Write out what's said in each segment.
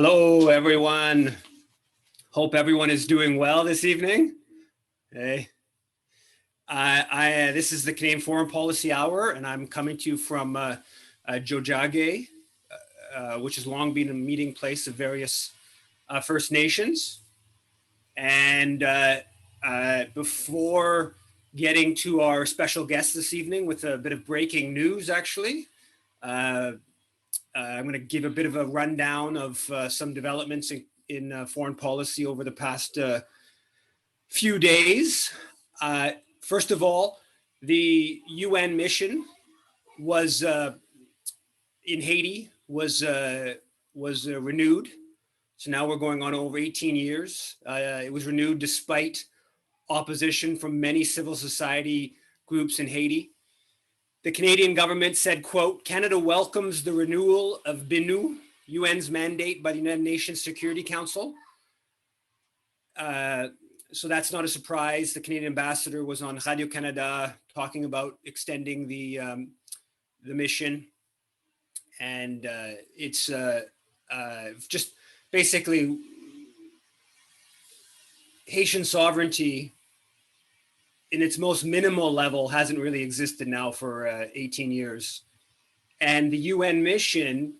Hello, everyone. Hope everyone is doing well this evening. Hey, this is the Canadian Foreign Policy Hour, and I'm coming to you from Jojage, which has long been a meeting place of various First Nations. And before getting to our special guest this evening with a bit of breaking news, actually, I'm going to give a bit of a rundown of some developments in foreign policy over the past few days. First of all, the UN mission was in Haiti was renewed. So now we're going on over 18 years. It was renewed despite opposition from many civil society groups in Haiti. The Canadian government said, quote, Canada welcomes the renewal of BINU, UN's mandate by the United Nations Security Council. So that's not a surprise. The Canadian ambassador was on Radio-Canada talking about extending the mission. And it's just basically Haitian sovereignty in its most minimal level hasn't really existed now for 18 years. And the UN mission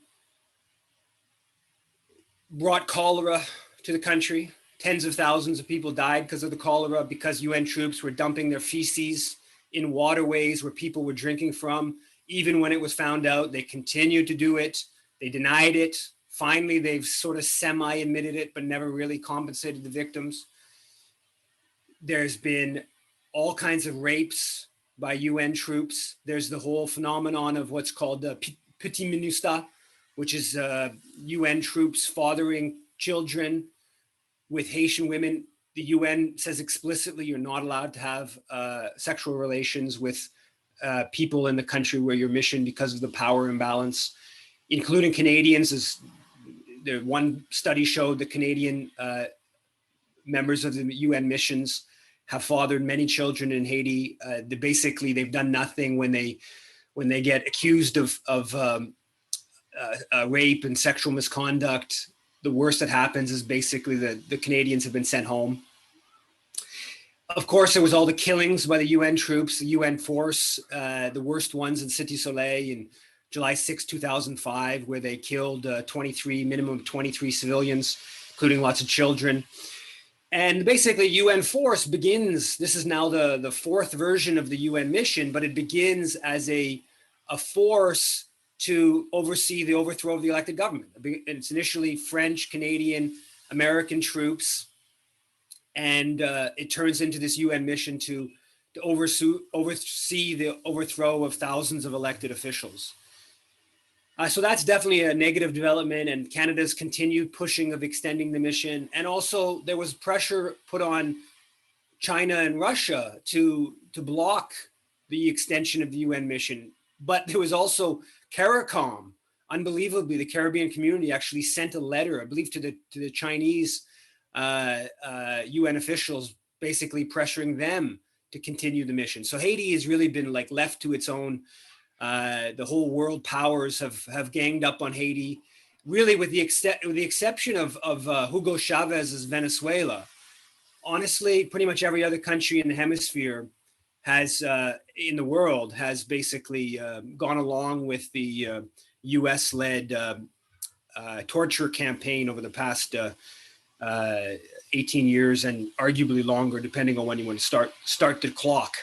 brought cholera to the country. Tens of thousands of people died because of the cholera, because UN troops were dumping their feces in waterways where people were drinking from. Even when it was found out, they continued to do it. They denied it. Finally, they've sort of semi-admitted it, but never really compensated the victims. There's been all kinds of rapes by UN troops. There's the whole phenomenon of what's called the petit minusta, which is UN troops fathering children with Haitian women. The UN says explicitly you're not allowed to have sexual relations with people in the country where your mission, because of the power imbalance, including Canadians. As the one study showed, the Canadian members of the UN missions have fathered many children in Haiti. Basically, they've done nothing when they get accused of rape and sexual misconduct. The worst that happens is basically the Canadians have been sent home. Of course, there was all the killings by the UN troops, the UN force, the worst ones in Cité Soleil in July 6, 2005, where they killed minimum 23 civilians, including lots of children. And basically, UN force begins, this is now the fourth version of the UN mission, but it begins as a force to oversee the overthrow of the elected government. It's initially French, Canadian, American troops, and it turns into this UN mission to oversee the overthrow of thousands of elected officials. So that's definitely a negative development, and Canada's continued pushing of extending the mission. And also there was pressure put on China and Russia to block the extension of the UN mission. But there was also CARICOM. Unbelievably, the Caribbean community actually sent a letter, I believe, to the Chinese UN officials, basically pressuring them to continue the mission. So Haiti has really been like left to its own. The whole world powers have ganged up on Haiti, really with the exception of Hugo Chavez's Venezuela. Honestly, pretty much every other country in the hemisphere in the world has basically gone along with the US-led torture campaign over the past 18 years, and arguably longer, depending on when you want to start the clock.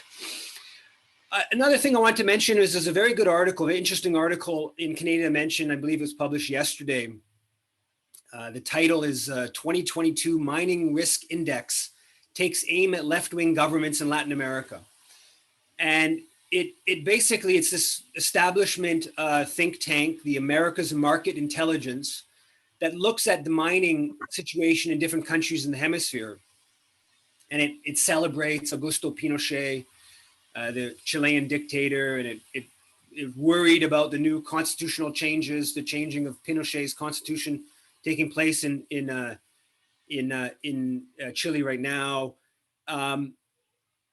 Another thing I want to mention is there's a very good article, very interesting article in Canadian Mention. I believe it was published yesterday. The title is 2022 Mining Risk Index Takes Aim at Left-Wing Governments in Latin America. And it basically, it's this establishment think tank, the America's Market Intelligence, that looks at the mining situation in different countries in the hemisphere. And it celebrates Augusto Pinochet, the Chilean dictator, and it worried about the new constitutional changes, the changing of Pinochet's constitution taking place in Chile right now.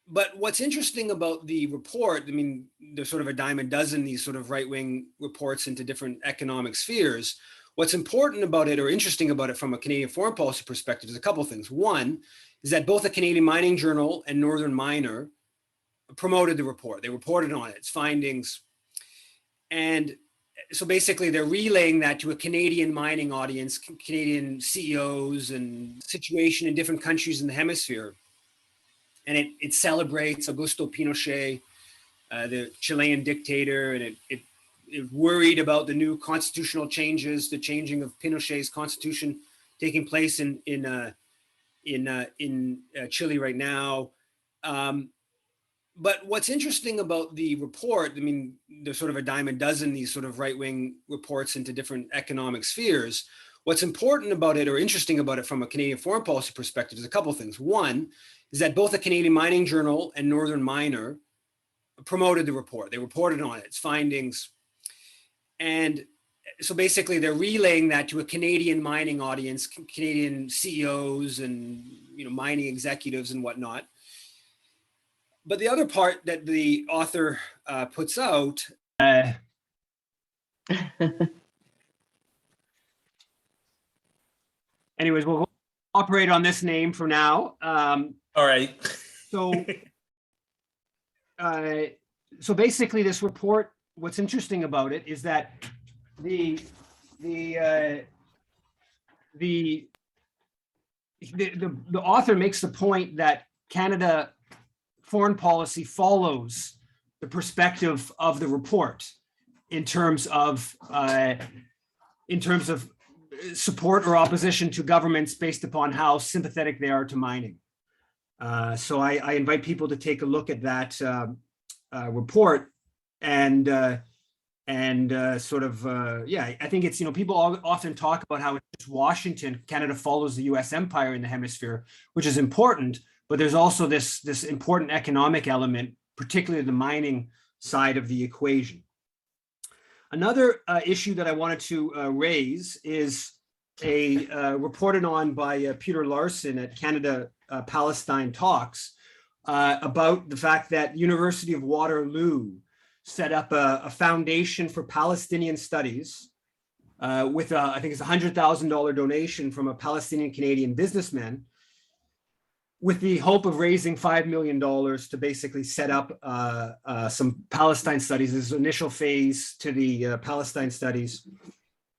But what's interesting about the report, I mean, there's sort of a dime a dozen these sort of right-wing reports into different economic spheres. What's important about it or interesting about it from a Canadian foreign policy perspective is a couple of things. One is that both the Canadian Mining Journal and Northern Miner promoted the report. They reported on its findings. And so basically they're relaying that to a Canadian mining audience, Canadian CEOs, and situation in different countries in the hemisphere. And it celebrates Augusto Pinochet, the Chilean dictator, and it worried about the new constitutional changes, the changing of Pinochet's constitution taking place in Chile right now. But what's interesting about the report, I mean, there's sort of a dime a dozen these sort of right-wing reports into different economic spheres. What's important about it or interesting about it from a Canadian foreign policy perspective is a couple of things. One is that both the Canadian Mining Journal and Northern Miner promoted the report. They reported on its findings. And so basically they're relaying that to a Canadian mining audience, Canadian CEOs and mining executives and whatnot. But the other part that the author puts out. Anyways, we'll operate on this name for now. All right. So basically, this report. What's interesting about it is that the author makes the point that Canada foreign policy follows the perspective of the report in terms of support or opposition to governments based upon how sympathetic they are to mining. So I invite people to take a look at that report and I think it's, people often talk about how it's Washington, Canada follows the US empire in the hemisphere, which is important. But there's also this important economic element, particularly the mining side of the equation. Another issue that I wanted to raise is reported on by Peter Larson at Canada Palestine Talks about the fact that University of Waterloo set up a foundation for Palestinian studies with I think it's a $100,000 donation from a Palestinian Canadian businessman, with the hope of raising $5 million to basically set up some Palestine studies. This is initial phase to the Palestine studies.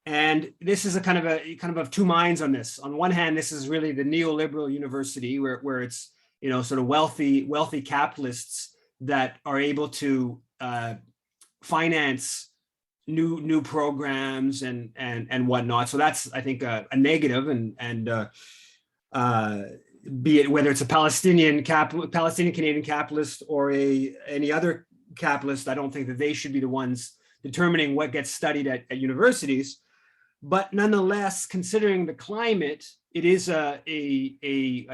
And this is a kind of two minds on this. On one hand, this is really the neoliberal university where it's, sort of wealthy capitalists that are able to finance new programs and whatnot. So that's, I think, a negative and be it whether it's a Palestinian Canadian capitalist or any other capitalist. I don't think that they should be the ones determining what gets studied at universities. But nonetheless, considering the climate, it is I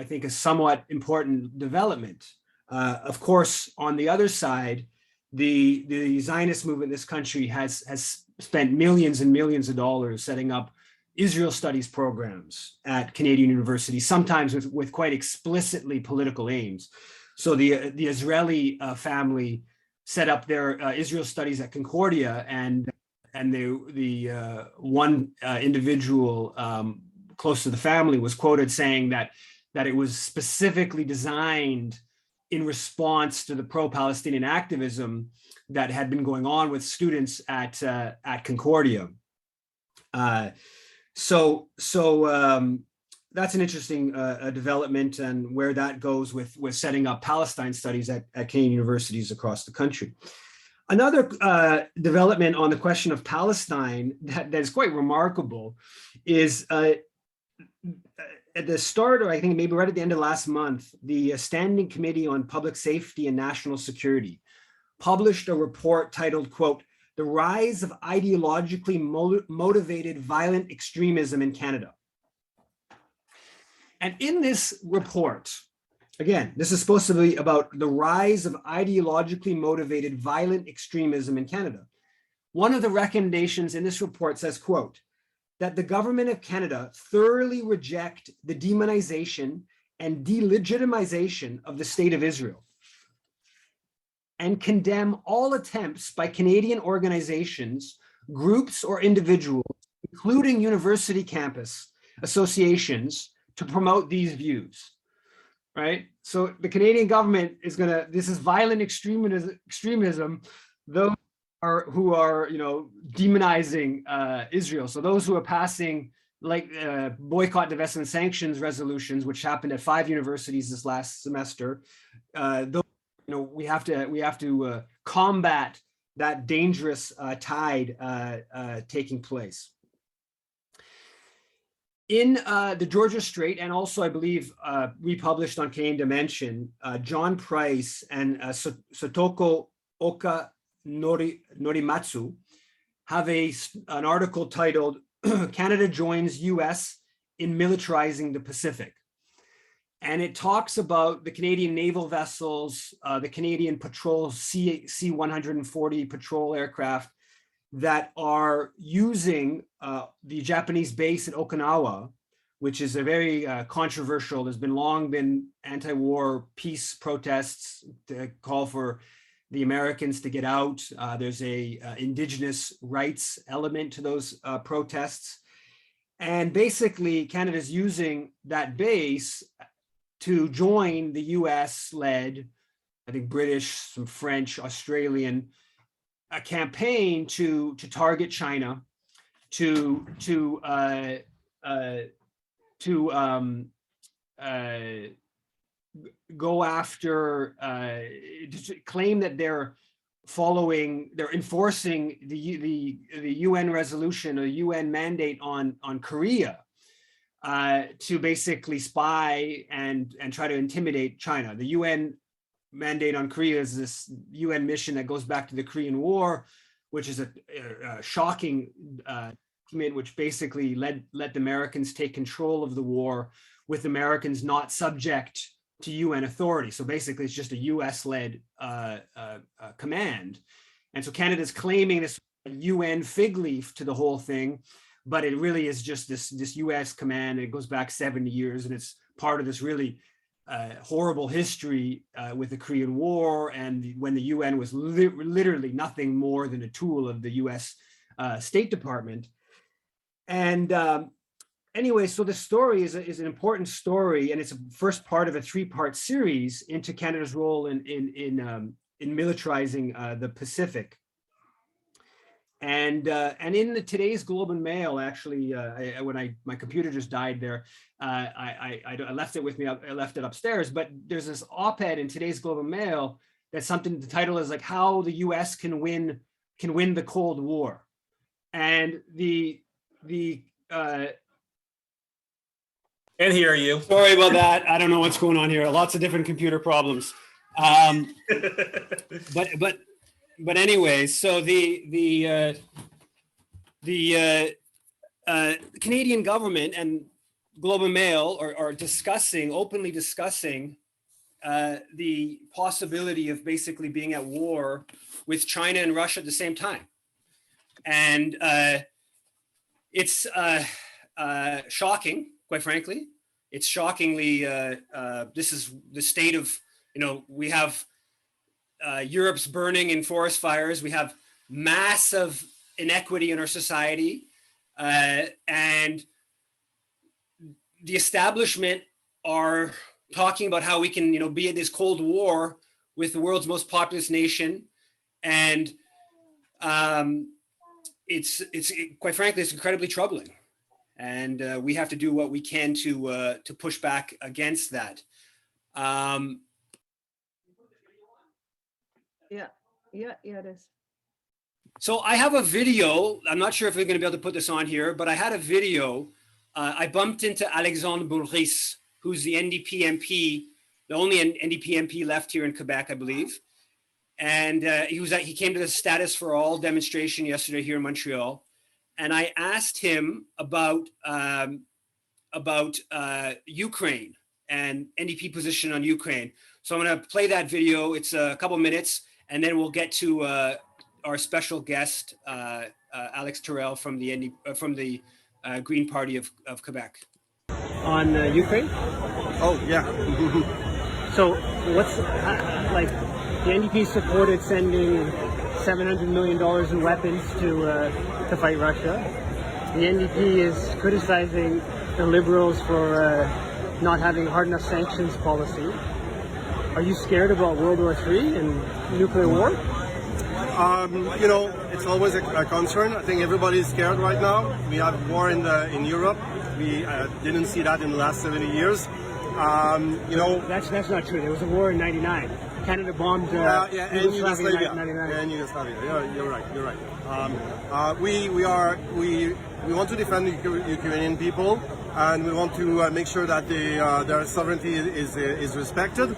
think a somewhat important development. Of course, on the other side, the Zionist movement in this country has spent millions and millions of dollars setting up Israel studies programs at Canadian universities, sometimes with quite explicitly political aims. So the Israeli family set up their Israel studies at Concordia, and the one individual close to the family was quoted saying that it was specifically designed in response to the pro-Palestinian activism that had been going on with students at Concordia. So that's an interesting development, and where that goes with setting up Palestine studies at Canadian universities across the country. Another development on the question of Palestine that is quite remarkable is at the start, or I think maybe right at the end of last month, the Standing Committee on Public Safety and National Security published a report titled, quote, "The Rise of Ideologically Motivated Violent Extremism in Canada." And in this report, again, this is supposed to be about the rise of ideologically motivated violent extremism in Canada. One of the recommendations in this report says, quote, that the government of Canada thoroughly reject the demonization and delegitimization of the state of Israel, and condemn all attempts by Canadian organizations, groups, or individuals to including university campus associations, to promote these views, right? So the Canadian government is gonna, this is violent extremism, those who are, you know, demonizing Israel. So those who are passing like boycott, divestment, sanctions resolutions, which happened at 5 universities this last semester, those, you know, we have to combat that dangerous tide taking place. In the Georgia Strait, and also I believe republished on Canadian Dimension, John Price and Sotoko Oka Norimatsu have an article titled Canada Joins US in Militarizing the Pacific. And it talks about the Canadian naval vessels, the Canadian patrol C-140 patrol aircraft that are using the Japanese base at Okinawa, which is a very controversial, there's long been anti-war peace protests to call for the Americans to get out. There's a indigenous rights element to those protests. And basically Canada's using that base to join the US-led, I think British, some French, Australian, a campaign to target China, to go after, to claim that they're enforcing the UN resolution or UN mandate on Korea, to basically spy and try to intimidate China. The UN mandate on Korea is this UN mission that goes back to the Korean War, which is a shocking document, which basically let the Americans take control of the war, with Americans not subject to UN authority. So basically it's just a US-led command. And so Canada's claiming this UN fig leaf to the whole thing, but it really is just this US command, and it goes back 70 years, and it's part of this really horrible history with the Korean War, and when the UN was literally nothing more than a tool of the US State Department. And anyway, so the story is an important story, and it's a first part of a 3-part series into Canada's role in militarizing the Pacific. And in today's Globe and Mail, actually, when my computer just died there, I left it with me. I left it upstairs. But there's this op-ed in today's Globe and Mail that's something. The title is like "How the U.S. can win the Cold War," and Can't hear you. Sorry about that. I don't know what's going on here. Lots of different computer problems. But anyway, so the Canadian government and Globe and Mail are openly discussing the possibility of basically being at war with China and Russia at the same time. And it's shocking, quite frankly. It's shockingly, this is the state of, we have Europe's burning in forest fires. We have massive inequity in our society. And the establishment are talking about how we can, be in this Cold War with the world's most populous nation. And it's quite frankly, it's incredibly troubling. And we have to do what we can to push back against that. Yeah, it is. So I have a video. I'm not sure if we're going to be able to put this on here, but I had a video. I bumped into Alexandre Boulris, who's the NDP MP, the only NDP MP left here in Quebec, I believe. And he came to the Status for All demonstration yesterday here in Montreal. And I asked him about Ukraine and NDP position on Ukraine. So I'm going to play that video. It's a couple minutes, and then we'll get to our special guest, Alex Tyrrell from the Green Party of Quebec. On Ukraine? Oh, yeah. So what's the NDP supported sending $700 million in weapons to fight Russia. the NDP is criticizing the Liberals for not having a hard enough sanctions policy. Are you scared about World War III and nuclear war? You know, it's always a concern. I think everybody is scared right now. We have war in Europe. We didn't see that in the last 70 years. You know, that's not true. There was a war in '99. Canada bombed Yugoslavia in '99. and Yugoslavia. You're right. You're right. We want to defend the Ukrainian people, and we want to make sure that their sovereignty is respected.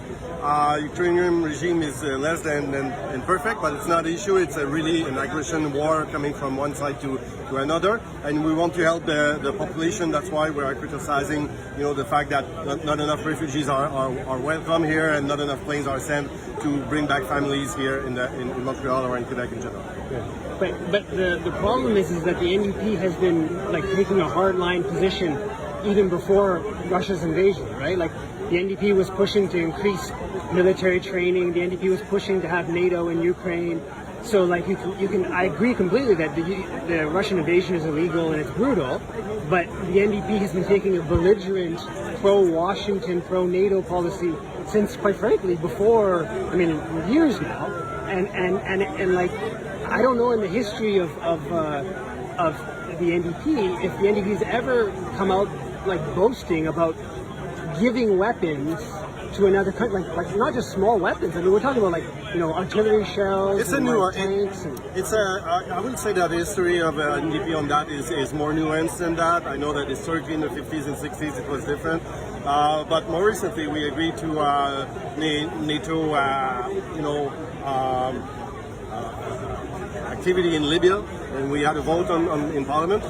Ukrainian regime is less than perfect, but it's not an issue. It's really an aggression war coming from one side to another, and we want to help the population. That's why we are criticizing, you know, the fact that not enough refugees are welcome here, and not enough planes are sent to bring back families here in Montreal or in Quebec in general. Yeah. But the problem is that the NDP has been like taking a hardline position even before Russia's invasion, right? Like the NDP was pushing to increase military training. The NDP was pushing to have NATO in Ukraine. So like you can I agree completely that the Russian invasion is illegal and it's brutal, but the NDP has been taking a belligerent pro-Washington, pro-NATO policy since, quite frankly, before, I mean, years now. And like, I don't know in the history of the NDP, if the NDP has ever come out like boasting about giving weapons to another country, like not just small weapons. I mean, we're talking about like, you know, artillery shells. It's and a new, like tanks. I would say that the history of NDP on that is more nuanced than that. I know that historically in the 50s and 60s it was different, but more recently we agreed to NATO, activity in Libya, and we had a vote in Parliament.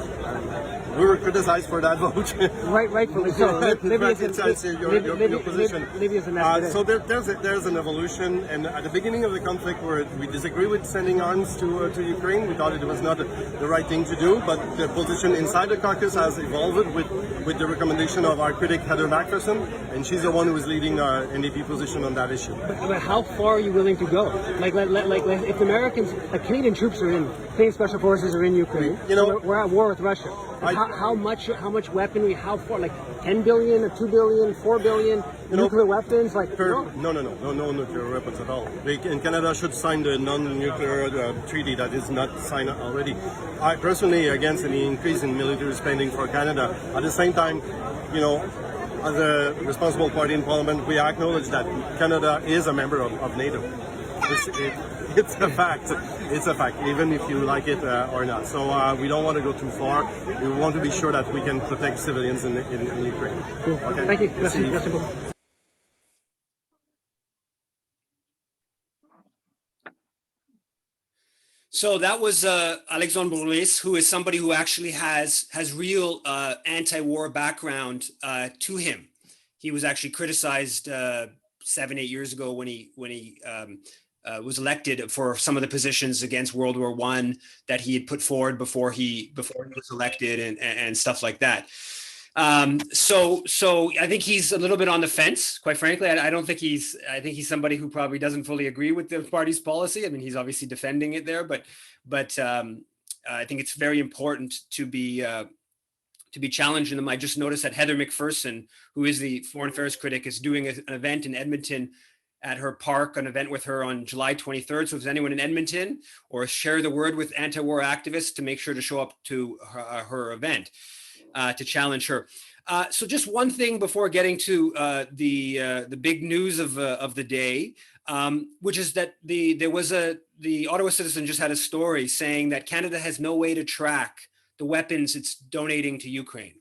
We were criticized for that vote. Rightfully so. Libya's your position. Libya's a mess. So there's an evolution, and at the beginning of the conflict, where we disagree with sending arms to Ukraine, we thought it was not the right thing to do. But the position inside the caucus has evolved with the recommendation of our critic Heather Macpherson, and she's the one who is leading our NDP position on that issue. But how far are you willing to go? Like if Americans, like Canadian troops are in, Canadian Special Forces are in Ukraine. You know, we're at war with Russia. How much weaponry? How far? Like 10 billion, or 2 billion, 4 billion nuclear weapons? Like no nuclear weapons at all. And Canada should sign the non-nuclear treaty that is not signed already. I personally against any increase in military spending for Canada. At the same time, you know, as a responsible party in Parliament, we acknowledge that Canada is a member of NATO. It's a fact. It's a fact, even if you like it or not. So we don't want to go too far. We want to be sure that we can protect civilians in Ukraine. Cool. Okay. Thank you. Merci beaucoup. So that was Alexandre Bourlis, who is somebody who actually has real anti-war background to him. He was actually criticized 7-8 years ago when he was elected for some of the positions against World War I that he had put forward before he was elected and stuff like that. So I think he's a little bit on the fence, quite frankly. I think he's somebody who probably doesn't fully agree with the party's policy. I mean, he's obviously defending it there, but I think it's very important to be challenging them. I just noticed that Heather Macpherson, who is the foreign affairs critic, is doing an event in Edmonton at her park, an event with her on July 23rd. So if there's anyone in Edmonton, or share the word with anti-war activists, to make sure to show up to her event to challenge her. So just one thing before getting to the big news of the day, which is that the Ottawa Citizen just had a story saying that Canada has no way to track the weapons it's donating to Ukraine,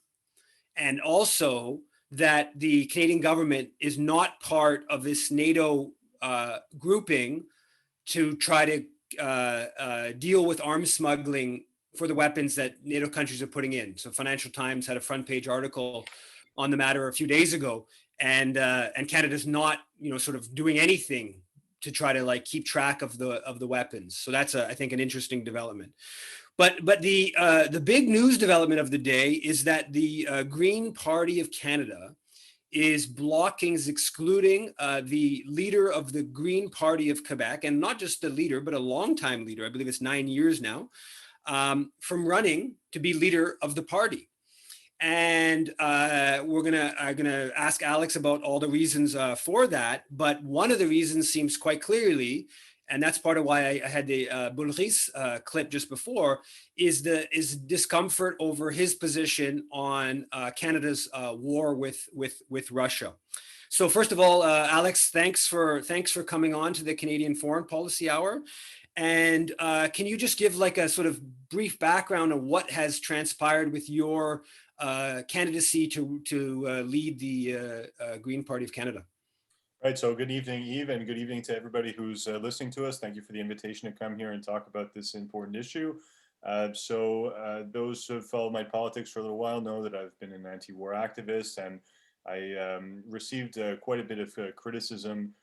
and also that the Canadian government is not part of this NATO grouping to try to deal with arms smuggling for the weapons that NATO countries are putting in. So Financial Times had a front page article on the matter a few days ago, and Canada's not, sort of doing anything to try to like keep track of the weapons. So that's I think an interesting development. But the big news development of the day is that the Green Party of Canada is excluding the leader of the Green Party of Quebec, and not just the leader, but a longtime leader. I believe it's 9 years now, from running to be leader of the party. And I'm gonna ask Alex about all the reasons for that. But one of the reasons seems quite clearly, and that's part of why I had the Bullrich clip just before, is discomfort over his position on Canada's war with Russia. So first of all, Alex, thanks for coming on to the Canadian Foreign Policy Hour. And can you just give like a sort of brief background of what has transpired with your candidacy to lead the Green Party of Canada? Right. So good evening, Eve, and good evening to everybody who's listening to us. Thank you for the invitation to come here and talk about this important issue. Those who have followed my politics for a little while know that I've been an anti-war activist, and I received quite a bit of criticism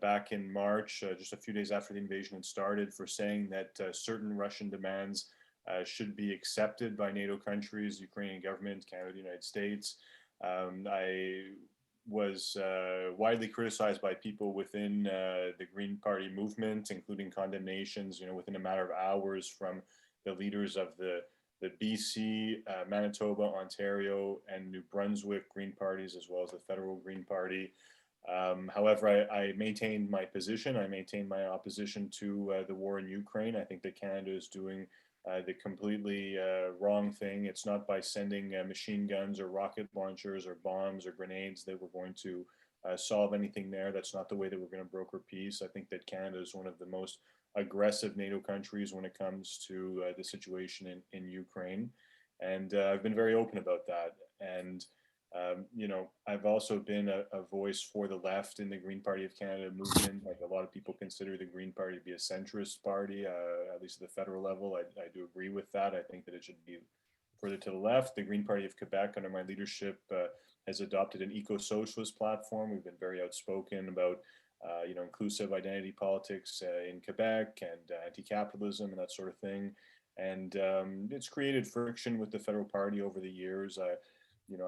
back in March, just a few days after the invasion had started, for saying that certain Russian demands should be accepted by NATO countries, Ukrainian government, Canada, the United States. I was widely criticized by people within the Green Party movement, including condemnations, within a matter of hours from the leaders of the BC, Manitoba, Ontario, and New Brunswick Green parties, as well as the federal Green Party. However, I maintained my position. I maintained my opposition to the war in Ukraine. I think that Canada is doing the completely wrong thing. It's not by sending machine guns or rocket launchers or bombs or grenades that we're going to solve anything there. That's not the way that we're going to broker peace. I think that Canada is one of the most aggressive NATO countries when it comes to the situation in Ukraine. And I've been very open about that. And I've also been a voice for the left in the Green Party of Canada movement. Like, a lot of people consider the Green Party to be a centrist party, at least at the federal level. I do agree with that. I think that it should be further to the left. The Green Party of Quebec, under my leadership, has adopted an eco-socialist platform. We've been very outspoken about inclusive identity politics in Quebec and anti-capitalism and that sort of thing. And it's created friction with the federal party over the years.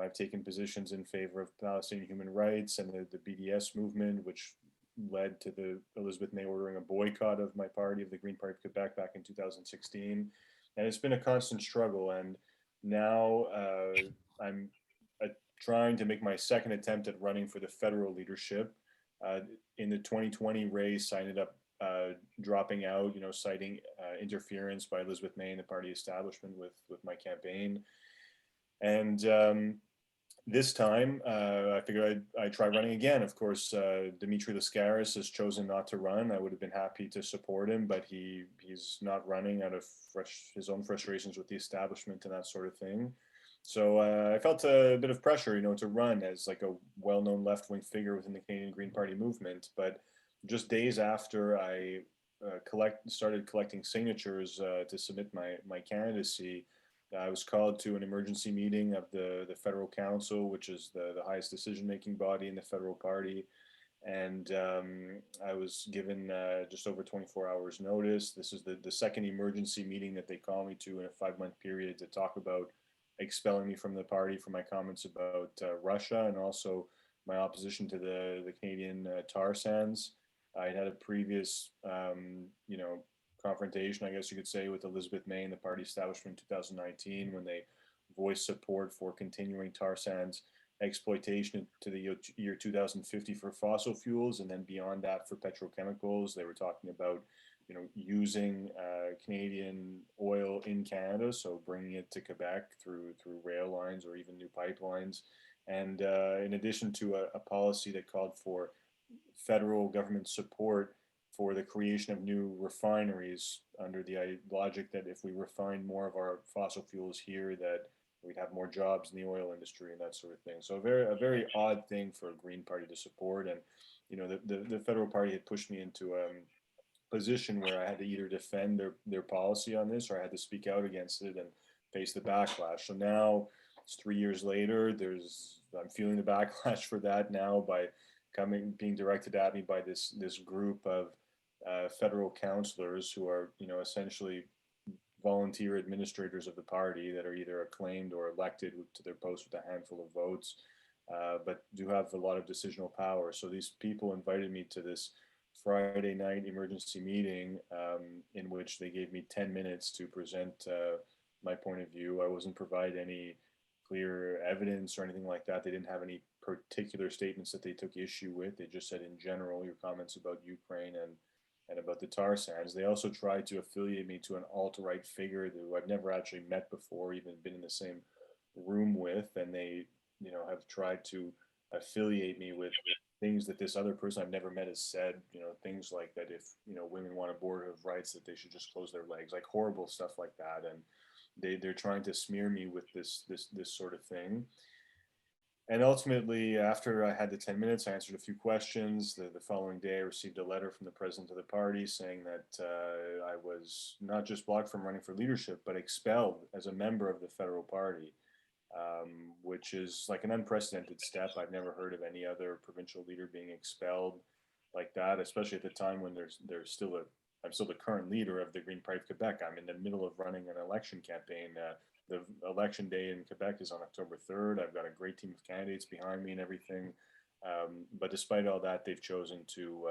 I've taken positions in favor of Palestinian human rights and the BDS movement, which led to the Elizabeth May ordering a boycott of my party, of the Green Party of Quebec, back in 2016. And it's been a constant struggle. And now I'm trying to make my second attempt at running for the federal leadership. In the 2020 race, I ended up dropping out, citing interference by Elizabeth May and the party establishment with my campaign. And this time, I figured I'd try running again. Of course, Dimitri Lascaris has chosen not to run. I would have been happy to support him, but he's not running out of his own frustrations with the establishment and that sort of thing. So I felt a bit of pressure, to run as like a well-known left-wing figure within the Canadian Green Party movement. But just days after I started collecting signatures to submit my candidacy, I was called to an emergency meeting of the Federal Council, which is the highest decision-making body in the federal party. And I was given just over 24 hours notice. This is the second emergency meeting that they call me to in a 5-month period to talk about expelling me from the party for my comments about Russia, and also my opposition to the Canadian tar sands. I had a previous, confrontation, I guess you could say, with Elizabeth May and the party establishment in 2019, when they voiced support for continuing tar sands exploitation to the year 2050 for fossil fuels, and then beyond that for petrochemicals. They were talking about, using Canadian oil in Canada, so bringing it to Quebec through rail lines or even new pipelines. And in addition to a policy that called for federal government support for the creation of new refineries, under the logic that if we refine more of our fossil fuels here, that we'd have more jobs in the oil industry and that sort of thing. So a very odd thing for a Green Party to support. And the federal party had pushed me into a position where I had to either defend their policy on this, or I had to speak out against it and face the backlash. So now it's 3 years later. I'm feeling the backlash for that now by being directed at me by this group of federal councillors who are, essentially volunteer administrators of the party that are either acclaimed or elected to their posts with a handful of votes, but do have a lot of decisional power. So these people invited me to this Friday night emergency meeting in which they gave me 10 minutes to present my point of view. I wasn't provided any clear evidence or anything like that. They didn't have any particular statements that they took issue with. They just said in general your comments about Ukraine and about the tar sands. They also tried to affiliate me to an alt-right figure who I've never actually met before, even been in the same room with, and they, have tried to affiliate me with things that this other person I've never met has said, things like that if, women want abortive rights, that they should just close their legs, like horrible stuff like that. And they're trying to smear me with this sort of thing. And ultimately, after I had the 10 minutes, I answered a few questions. The following day, I received a letter from the president of the party saying that I was not just blocked from running for leadership, but expelled as a member of the federal party, which is like an unprecedented step. I've never heard of any other provincial leader being expelled like that, especially at the time when I'm still the current leader of the Green Party of Quebec. I'm in the middle of running an election campaign. The election day in Quebec is on October 3rd. I've got a great team of candidates behind me and everything. But despite all that, they've chosen to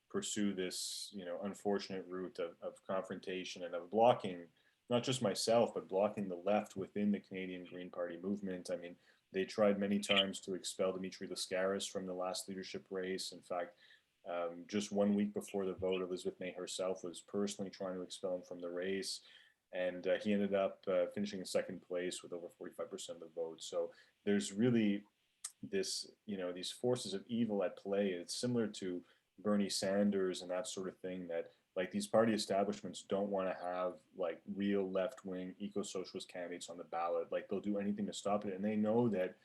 pursue this, unfortunate route of confrontation and of blocking not just myself, but blocking the left within the Canadian Green Party movement. I mean, they tried many times to expel Dimitri Lascaris from the last leadership race. In fact, just 1 week before the vote, Elizabeth May herself was personally trying to expel him from the race. And he ended up finishing in second place with over 45% of the vote. So there's really this, these forces of evil at play. It's similar to Bernie Sanders and that sort of thing, that like these party establishments don't want to have like real left-wing eco-socialist candidates on the ballot. Like they'll do anything to stop it. And they know that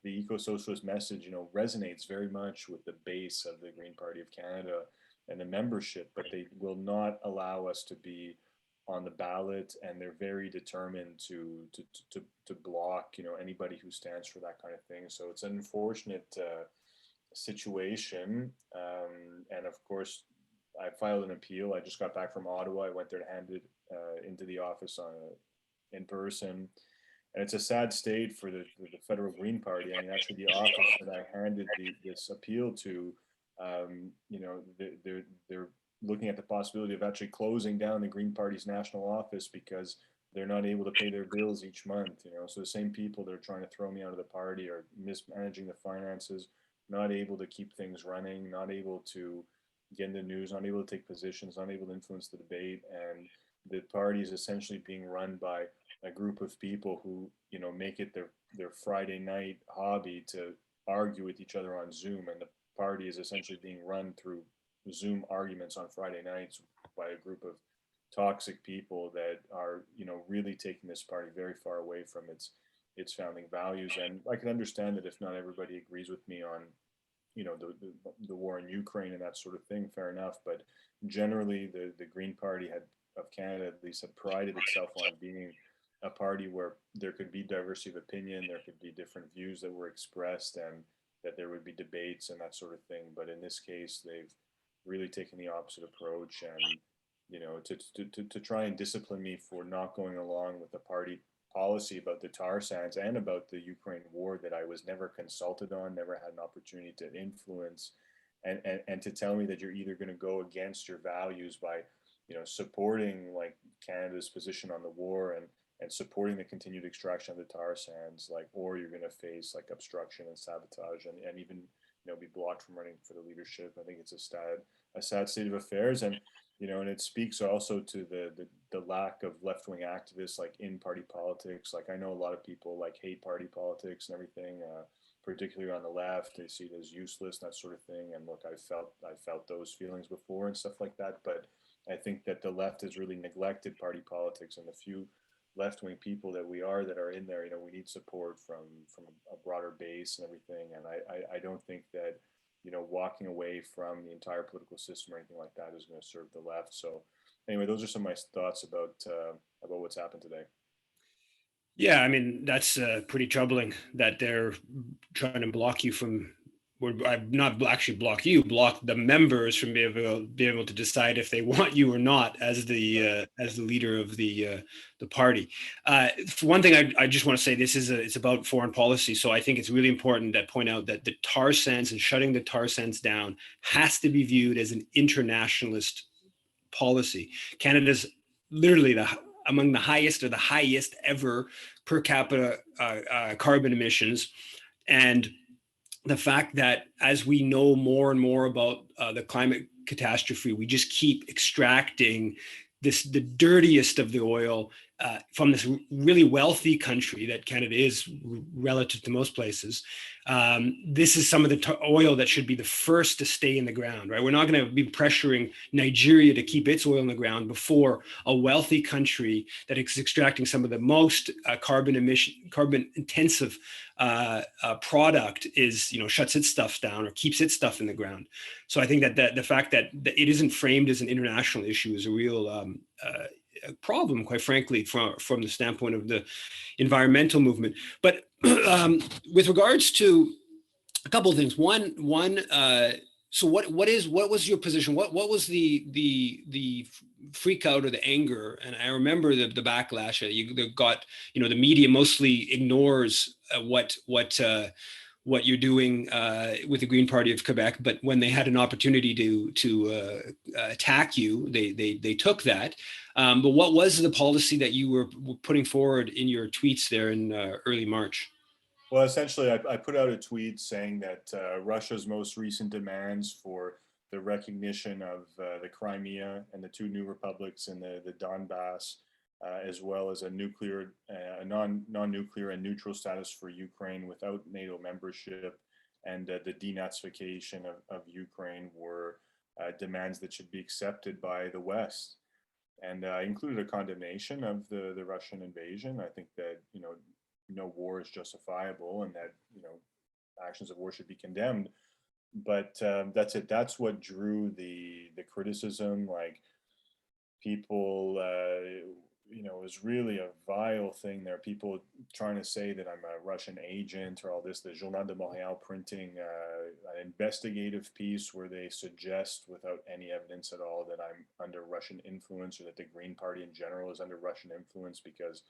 the eco-socialist message, resonates very much with the base of the Green Party of Canada and the membership, but they will not allow us to be on the ballot, and they're very determined to block anybody who stands for that kind of thing. So it's an unfortunate situation, and of course I filed an appeal. I just got back from Ottawa. I went there to hand it into the office in person, and it's a sad state for the federal Green Party. I mean, actually, the office that I handed this appeal to, they're looking at the possibility of actually closing down the Green Party's national office because they're not able to pay their bills each month. So the same people that are trying to throw me out of the party are mismanaging the finances, not able to keep things running, not able to get in the news, not able to take positions, not able to influence the debate. And the party is essentially being run by a group of people who, make it their Friday night hobby to argue with each other on Zoom. And the party is essentially being run through Zoom arguments on Friday nights by a group of toxic people that are, really taking this party very far away from its founding values. And I can understand that if not everybody agrees with me on, the war in Ukraine and that sort of thing, fair enough. But generally, the Green Party of Canada at least had prided itself on being a party where there could be diversity of opinion, there could be different views that were expressed, and that there would be debates and that sort of thing. But in this case, they've really taken the opposite approach, and to try and discipline me for not going along with the party policy about the tar sands and about the Ukraine war that I was never consulted on, never had an opportunity to influence, and to tell me that you're either going to go against your values by supporting like Canada's position on the war and supporting the continued extraction of the tar sands, like, or you're going to face like obstruction and sabotage and even be blocked from running for the leadership. I think it's a sad state of affairs, and and it speaks also to the lack of left-wing activists like in party politics. Like I know a lot of people like hate party politics and everything, particularly on the left. They see it as useless, that sort of thing. And look, I felt those feelings before and stuff like that. But I think that the left has really neglected party politics, and the few left-wing people that are in there, we need support from a broader base and everything. And I don't think that walking away from the entire political system or anything like that is going to serve the left. So anyway, those are some of my thoughts about what's happened today. Yeah, I mean, that's pretty troubling that they're trying to block you from I've not actually blocked you, blocked the members from being able to decide if they want you or not as the leader of the party. For one thing, I just want to say it's about foreign policy. So I think it's really important to point out that the tar sands and shutting the tar sands down has to be viewed as an internationalist policy. Canada's literally among the highest or the highest ever per capita carbon emissions, and the fact that as we know more and more about the climate catastrophe, we just keep extracting the dirtiest of the oil from this really wealthy country that Canada is relative to most places. This is some of the oil that should be the first to stay in the ground, right? We're not going to be pressuring Nigeria to keep its oil in the ground before a wealthy country that is extracting some of the most carbon intensive product is, shuts its stuff down or keeps its stuff in the ground. So I think that the fact that it isn't framed as an international issue is a real problem, quite frankly, from the standpoint of the environmental movement. But with regards to a couple of things, one. So what was your position? What was the freak out or the anger? And I remember the backlash. You got, the media mostly ignores what you're doing with the Green Party of Quebec, but when they had an opportunity to attack you, they took that. But what was the policy that you were putting forward in your tweets there in early March? Well, essentially, I put out a tweet saying that Russia's most recent demands for the recognition of the Crimea and the two new republics in the Donbass, as well as a non-nuclear and neutral status for Ukraine without NATO membership, and the denazification of Ukraine were demands that should be accepted by the West. And I included a condemnation of the Russian invasion. I think that, no war is justifiable and that, actions of war should be condemned. But that's it. That's what drew the criticism. Like, people, it was really a vile thing. There are people trying to say that I'm a Russian agent or all this. The Journal de Montréal printing an investigative piece where they suggest, without any evidence at all, that I'm under Russian influence, or that the Green Party in general is under Russian influence because,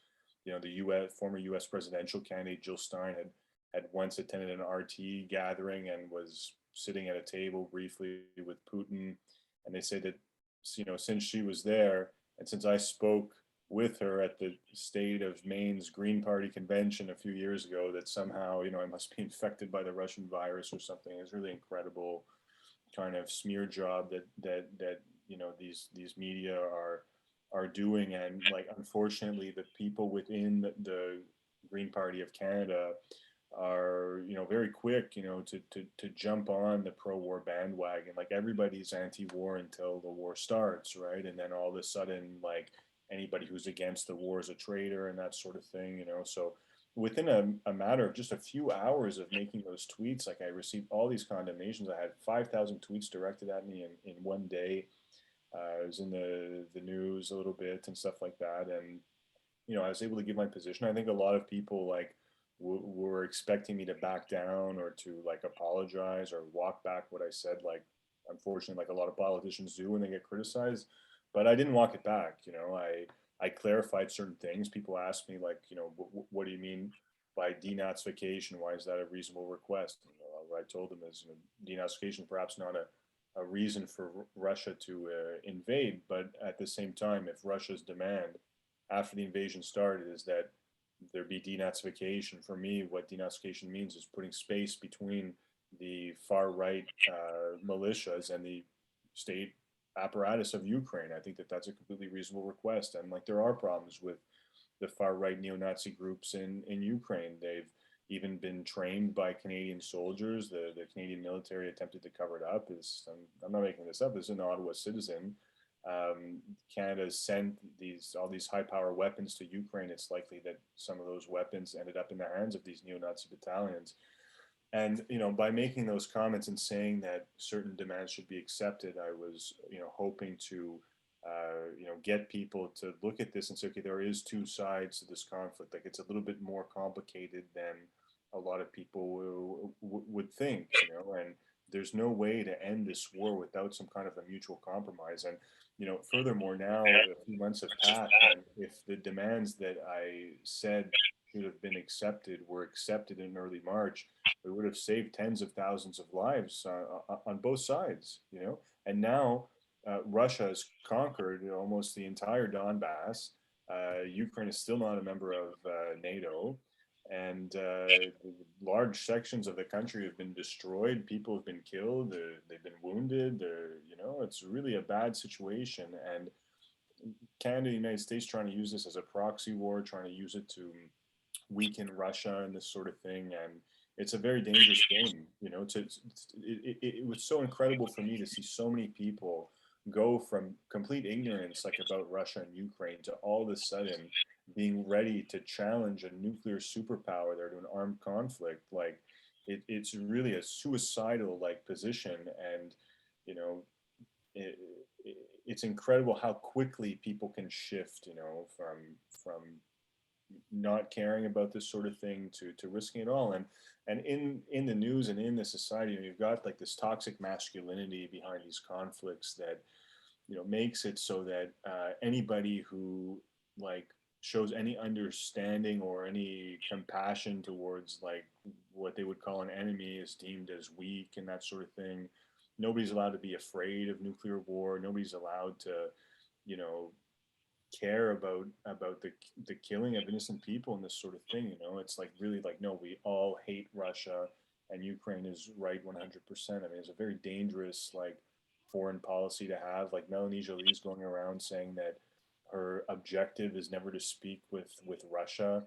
the former U.S. presidential candidate Jill Stein had once attended an RT gathering and was sitting at a table briefly with Putin, and they say that, since she was there and since I spoke with her at the state of Maine's Green Party convention a few years ago, that somehow, I must be infected by the Russian virus or something. It's really incredible kind of smear job that these media are doing. And, like, unfortunately, the people within the Green Party of Canada are, very quick, to jump on the pro-war bandwagon. Like, everybody's anti-war until the war starts, right? And then all of a sudden, like, anybody who's against the war is a traitor and that sort of thing, So within a matter of just a few hours of making those tweets, like, I received all these condemnations. I had 5,000 tweets directed at me in one day. I was in the news a little bit and stuff like that, and I was able to give my position. I think a lot of people, like, were expecting me to back down or to, like, apologize or walk back what I said. Like, unfortunately, like a lot of politicians do when they get criticized, but I didn't walk it back. I clarified certain things. People asked me, like, what do you mean by denazification? Why is that a reasonable request? What I told them is, denazification perhaps not a reason for Russia to invade, but at the same time, if Russia's demand after the invasion started is that there be denazification, for me, what denazification means is putting space between the far right militias and the state apparatus of Ukraine. I think that that's a completely reasonable request. And, like, there are problems with the far right neo-Nazi groups in Ukraine. They've even been trained by Canadian soldiers. The Canadian military attempted to cover it up. I'm not making this up. This is an Ottawa citizen. Canada sent all these high power weapons to Ukraine. It's likely that some of those weapons ended up in the hands of these neo-Nazi battalions. And, by making those comments and saying that certain demands should be accepted, I was, hoping to, get people to look at this and say, okay, there is two sides to this conflict. Like, it's a little bit more complicated than a lot of people would think, you know, and there's no way to end this war without some kind of a mutual compromise. And, you know, furthermore, now a few months have passed, and if the demands that I said should have been accepted were accepted in early March, we would have saved tens of thousands of lives on both sides, you know. And now Russia has conquered almost the entire Donbass. Ukraine is still not a member of NATO, and large sections of the country have been destroyed. People have been killed. They've been wounded. You know, it's really a bad situation. And Canada, the United States, trying to use this as a proxy war, trying to use it to weaken Russia and this sort of thing. And it's a very dangerous game. You know, it was so incredible for me to see so many people go from complete ignorance, like about Russia and Ukraine, to all of a sudden being ready to challenge a nuclear superpower there to an armed conflict. Like it's really a suicidal like position, and you know, it, it's incredible how quickly people can shift. You know, from not caring about this sort of thing to risking it all. And in the news and in the society, you've got like this toxic masculinity behind these conflicts that, you know, makes it so that anybody who like shows any understanding or any compassion towards like what they would call an enemy is deemed as weak and that sort of thing. Nobody's allowed to be afraid of nuclear war. Nobody's allowed to, you know, care about the killing of innocent people and this sort of thing. You know, it's like really like, no, we all hate Russia and Ukraine is right 100%. I mean, it's a very dangerous like foreign policy to have. Like Melanie Joly is going around saying that her objective is never to speak with Russia.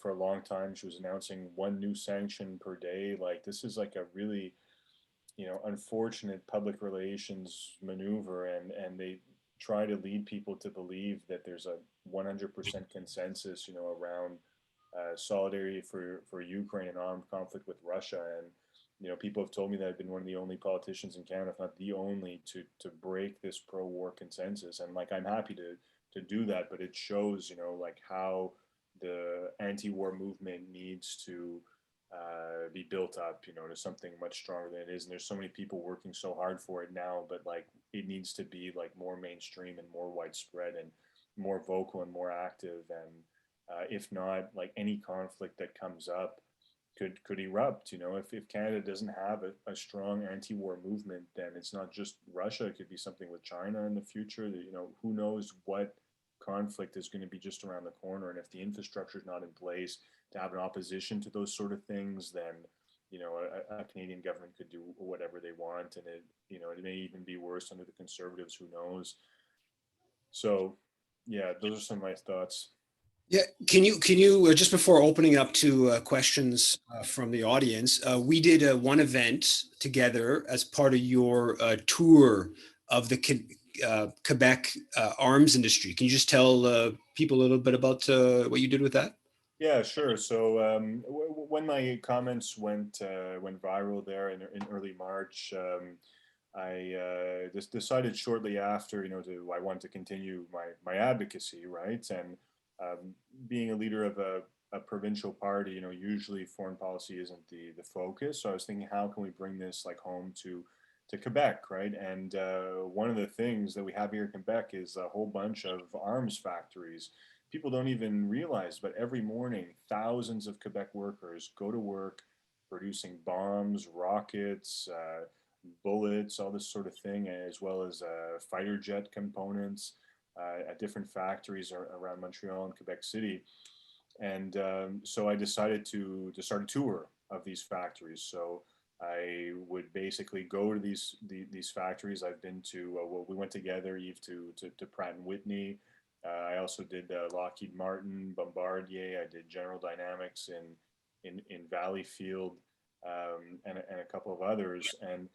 For a long time, she was announcing one new sanction per day. Like this is like a really, you know, unfortunate public relations maneuver, and they try to lead people to believe that there's a 100% consensus, you know, around solidarity for Ukraine and armed conflict with Russia. And you know, people have told me that I've been one of the only politicians in Canada, if not the only, to break this pro-war consensus. And like, I'm happy to do that, but it shows, you know, like how the anti-war movement needs to be built up, you know, to something much stronger than it is. And there's so many people working so hard for it now, but like it needs to be like more mainstream and more widespread and more vocal and more active. And if not, like any conflict that comes up could erupt. You know, if Canada doesn't have a strong anti-war movement, then it's not just Russia. It could be something with China in the future. That, you know, who knows what conflict is going to be just around the corner. And if the infrastructure is not in place to have an opposition to those sort of things, then you know a Canadian government could do whatever they want, and it, you know, it may even be worse under the Conservatives. Who knows? So, yeah, those are some of my thoughts. Yeah, can you just before opening up to questions from the audience, we did one event together as part of your tour of the Quebec arms industry. Can you just tell people a little bit about what you did with that? Yeah, sure. So when my comments went viral there in early March, I just decided shortly after, you know, I wanted to continue my advocacy, right? And being a leader of a provincial party, you know, usually foreign policy isn't the focus. So I was thinking, how can we bring this like home to Quebec, right? And one of the things that we have here in Quebec is a whole bunch of arms factories. People don't even realize, but every morning, thousands of Quebec workers go to work producing bombs, rockets, bullets, all this sort of thing, as well as fighter jet components at different factories around Montreal and Quebec City. And so I decided to start a tour of these factories. So I would basically go to these factories. I've been to, well, we went together, Eve, to Pratt and Whitney. I also did Lockheed Martin, Bombardier. I did General Dynamics in Valleyfield, and a couple of others. And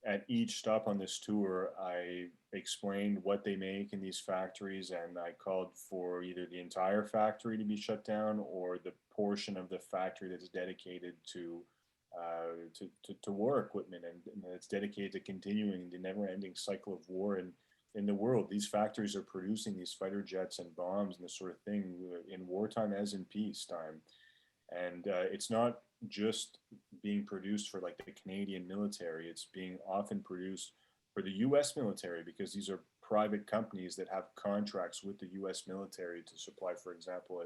at each stop on this tour, I explained what they make in these factories, and I called for either the entire factory to be shut down or the portion of the factory that's dedicated to war equipment and it's dedicated to continuing the never-ending cycle of war in the world. These factories are producing these fighter jets and bombs and this sort of thing in wartime as in peacetime. And it's not just being produced for like the Canadian military, it's being often produced for the US military, because these are private companies that have contracts with the US military to supply, for example,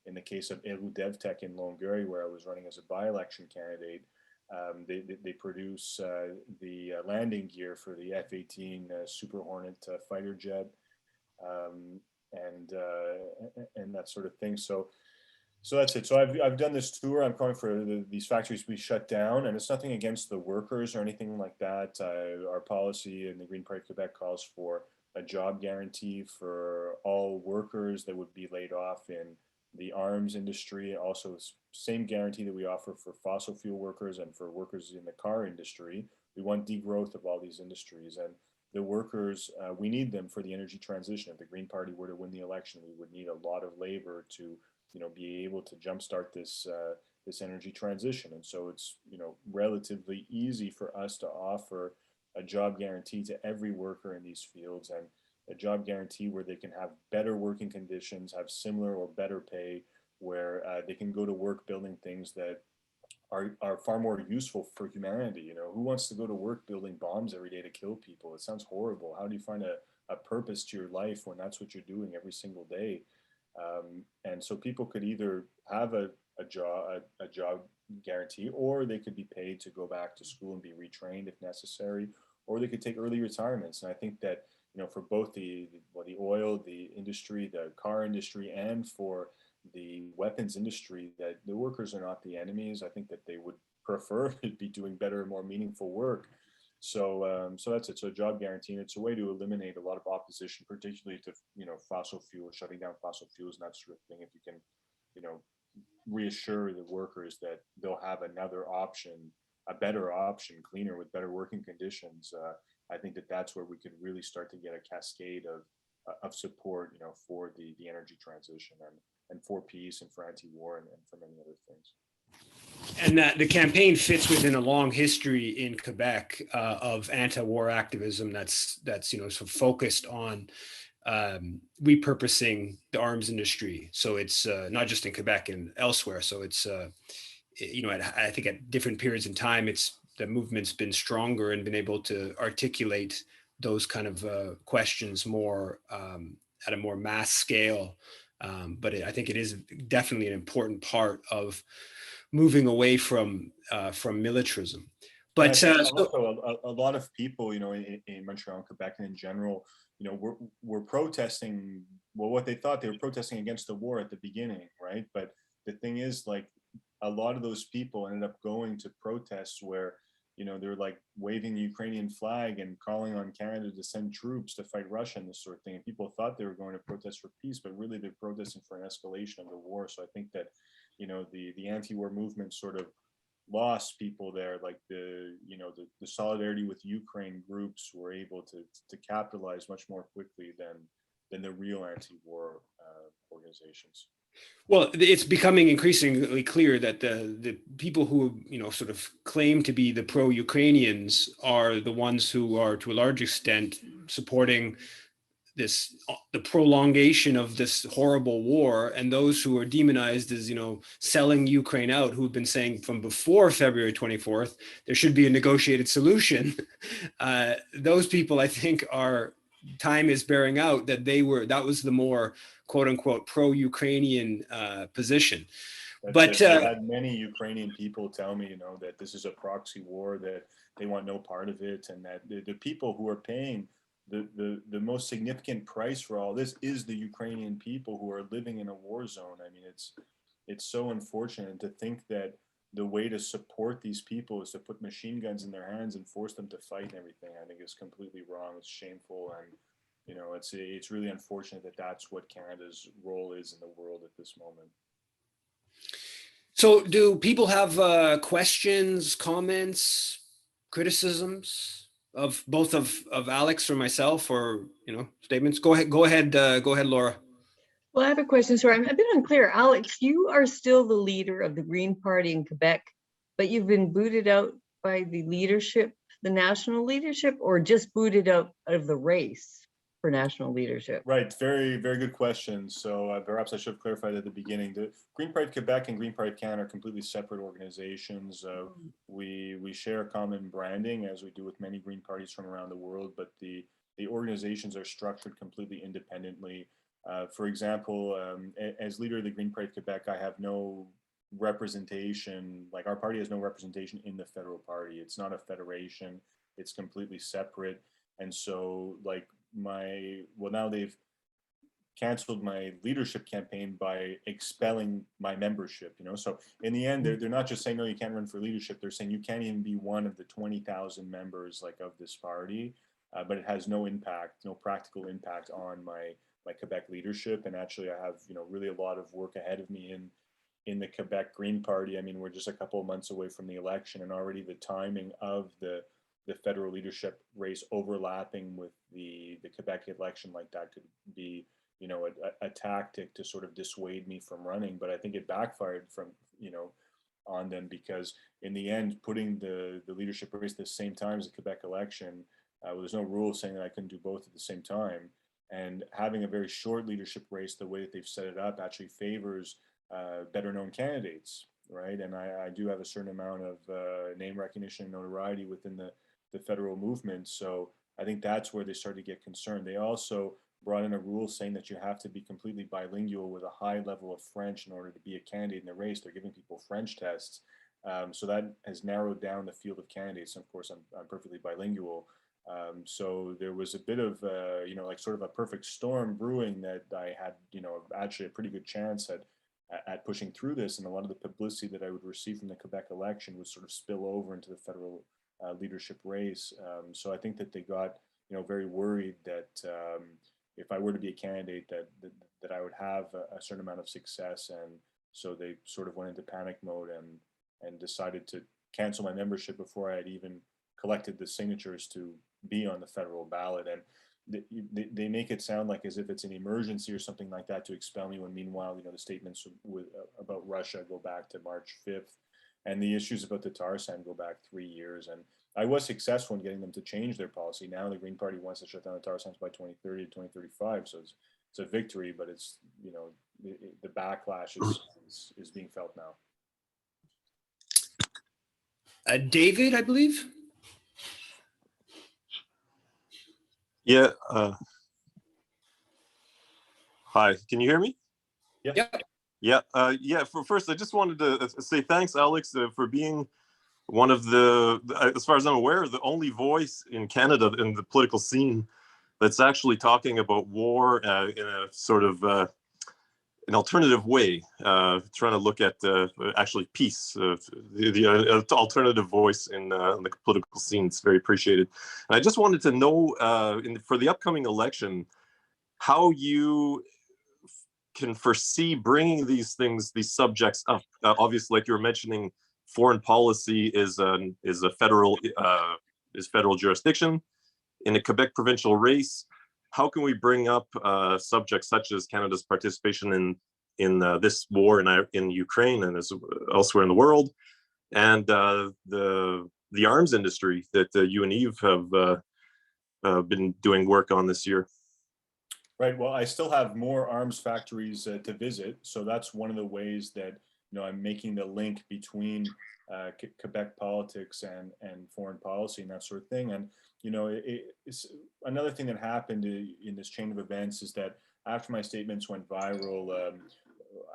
in the case of Eru DevTech in Longueuil, where I was running as a by-election candidate, they produce the landing gear for the F-18 Super Hornet fighter jet, um, and that sort of thing. So that's it. So I've done this tour. I'm calling for these factories to be shut down, and it's nothing against the workers or anything like that. Our policy in the Green Party of Quebec calls for a job guarantee for all workers that would be laid off in the arms industry. Also, same guarantee that we offer for fossil fuel workers and for workers in the car industry. We want degrowth of all these industries, and the workers, we need them for the energy transition. If the Green Party were to win the election, we would need a lot of labor to be able to jumpstart this this energy transition. And so it's relatively easy for us to offer a job guarantee to every worker in these fields, and a job guarantee where they can have better working conditions, have similar or better pay, where they can go to work building things that are far more useful for humanity. Who wants to go to work building bombs every day to kill people? It sounds horrible. How do you find a purpose to your life when that's what you're doing every single day? And so people could either have a job guarantee, or they could be paid to go back to school and be retrained if necessary, or they could take early retirements. And I think that for both the oil, the industry, the car industry, and for the weapons industry, that the workers are not the enemies. I think that they would prefer to be doing better and more meaningful work. So that's it. So job guarantee, and it's a way to eliminate a lot of opposition, particularly to fossil fuels, shutting down fossil fuels and that sort of thing. If you can, reassure the workers that they'll have another option, a better option, cleaner, with better working conditions. I think that that's where we could really start to get a cascade of support, for the energy transition, and for peace, and for anti-war, and for many other things. And that the campaign fits within a long history in Quebec of anti-war activism that's sort of focused on repurposing the arms industry. So it's not just in Quebec and elsewhere. So it's I think at different periods in time, the movement's been stronger and been able to articulate those kind of questions more at a more mass scale. But I think it is definitely an important part of moving away from militarism. But also a lot of people, in Montreal and Quebec and in general, were protesting, well, what they thought they were protesting against the war at the beginning, right? But the thing is, like, a lot of those people ended up going to protests where, they're like waving the Ukrainian flag and calling on Canada to send troops to fight Russia and this sort of thing. And people thought they were going to protest for peace, but really they're protesting for an escalation of the war. So I think that, the anti-war movement sort of lost people there, like the solidarity with Ukraine groups were able to capitalize much more quickly than the real anti-war organizations. Well, it's becoming increasingly clear that the people who sort of claim to be the pro-Ukrainians are the ones who are, to a large extent, supporting the prolongation of this horrible war, and those who are demonized as selling Ukraine out, who've been saying from before February 24th there should be a negotiated solution. Those people, I think, time is bearing out that that was the more quote unquote pro-Ukrainian position. But I've had many Ukrainian people tell me, that this is a proxy war, that they want no part of it, and that the people who are paying the most significant price for all this is the Ukrainian people who are living in a war zone. I mean, it's so unfortunate to think that the way to support these people is to put machine guns in their hands and force them to fight and everything. I think it's completely wrong. It's shameful, and it's really unfortunate that that's what Canada's role is in the world at this moment. So, do people have questions, comments, criticisms of both of Alex or myself, or statements? Go ahead, Laura. Well, I have a question. Sorry, I'm a bit unclear. Alex, you are still the leader of the Green Party in Quebec, but you've been booted out by the leadership, the national leadership, or just booted out of the race for national leadership? Right, very, very good question. So perhaps I should have clarified at the beginning. The Green Party Quebec and Green Party Canada are completely separate organizations. We share a common branding, as we do with many Green parties from around the world, but the organizations are structured completely independently. For example, as leader of the Green Party Quebec, I have no representation, like our party has no representation in the federal party. It's not a federation, it's completely separate. And so like now they've canceled my leadership campaign by expelling my membership, so in the end they're not just saying, no, you can't run for leadership, they're saying you can't even be one of the 20,000 members like of this party, but it has no practical impact on my Quebec leadership. And actually I have really a lot of work ahead of me in the Quebec Green Party. I mean, we're just a couple of months away from the election, and already the timing of the federal leadership race overlapping with the Quebec election like that could be, a tactic to sort of dissuade me from running. But I think it backfired on them, because in the end, putting the leadership race at the same time as the Quebec election, there's no rule saying that I couldn't do both at the same time. And having a very short leadership race, the way that they've set it up, actually favors better known candidates, right? And I do have a certain amount of name recognition and notoriety within the federal movement. So I think that's where they started to get concerned. They also brought in a rule saying that you have to be completely bilingual with a high level of French in order to be a candidate in the race. They're giving people French tests. So that has narrowed down the field of candidates. And of course, I'm perfectly bilingual. So there was a bit of, like sort of a perfect storm brewing that I had, actually a pretty good chance at pushing through this. And a lot of the publicity that I would receive from the Quebec election would sort of spill over into the federal leadership race. So I think that they got, very worried that if I were to be a candidate, that I would have a certain amount of success. And so they sort of went into panic mode and decided to cancel my membership before I had even collected the signatures to be on the federal ballot. And they make it sound like as if it's an emergency or something like that to expel me, when meanwhile, the statements about Russia go back to March 5th. And the issues about the tar sand go back 3 years. And I was successful in getting them to change their policy. Now the Green Party wants to shut down the tar sands by 2030 to 2035. So it's a victory, but it's, the backlash is being felt now. David, I believe. Yeah. Hi, can you hear me? Yeah. Yeah. For first, I just wanted to say thanks, Alex, for being one of the, as far as I'm aware, the only voice in Canada in the political scene that's actually talking about war in a sort of an alternative way, trying to look at actually peace, the alternative voice in the political scene. It's very appreciated. And I just wanted to know, for the upcoming election, how you can foresee bringing these subjects up. Obviously, like you were mentioning, foreign policy is federal jurisdiction. In a Quebec provincial race, how can we bring up subjects such as Canada's participation in this war in Ukraine and elsewhere in the world, and the arms industry that you and Eve have been doing work on this year? Right. Well, I still have more arms factories to visit, so that's one of the ways that I'm making the link between Quebec politics and foreign policy and that sort of thing. And it's another thing that happened in this chain of events is that after my statements went viral,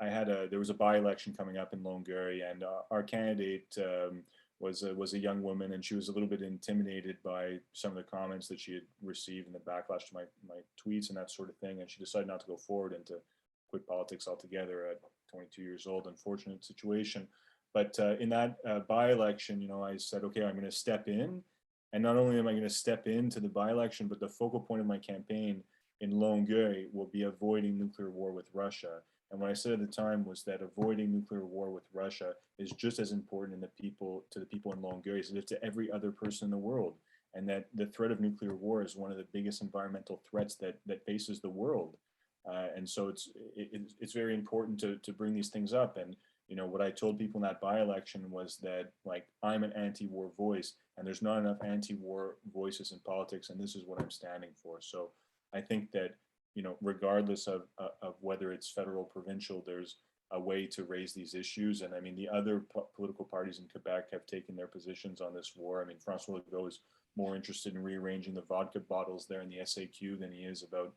there was a by-election coming up in Longueuil, and our candidate was a young woman, and she was a little bit intimidated by some of the comments that she had received and the backlash to my tweets and that sort of thing, and she decided not to go forward and to quit politics altogether at 22 years old. Unfortunate situation. But in that by-election, I said, okay, I'm going to step in. And not only am I going to step into the by-election, but the focal point of my campaign in Longueuil will be avoiding nuclear war with Russia. And what I said at the time was that avoiding nuclear war with Russia is just as important to the people in Longueuil as it is to every other person in the world. And that the threat of nuclear war is one of the biggest environmental threats that faces the world. And so it's very important to bring these things up. And what I told people in that by-election was that, like, I'm an anti-war voice, and there's not enough anti-war voices in politics, and this is what I'm standing for. So I think that, you know, regardless of whether it's federal, provincial, there's a way to raise these issues. And I mean, the other political parties in Quebec have taken their positions on this war. I mean, François Legault is more interested in rearranging the vodka bottles there in the SAQ than he is about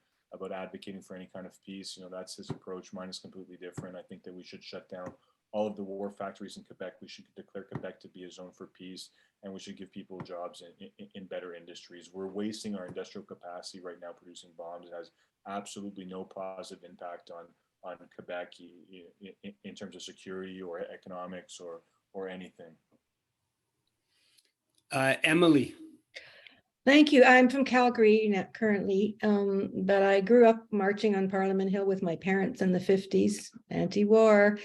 advocating for any kind of peace. You know, that's his approach. Mine is completely different. I think that we should shut down all of the war factories in Quebec. We should declare Quebec to be a zone for peace, and we should give people jobs in better industries. We're wasting our industrial capacity right now producing bombs. It has absolutely no positive impact on Quebec in terms of security or economics or anything. Emily. Thank you. I'm from Calgary currently, but I grew up marching on Parliament Hill with my parents in the 50s, anti-war.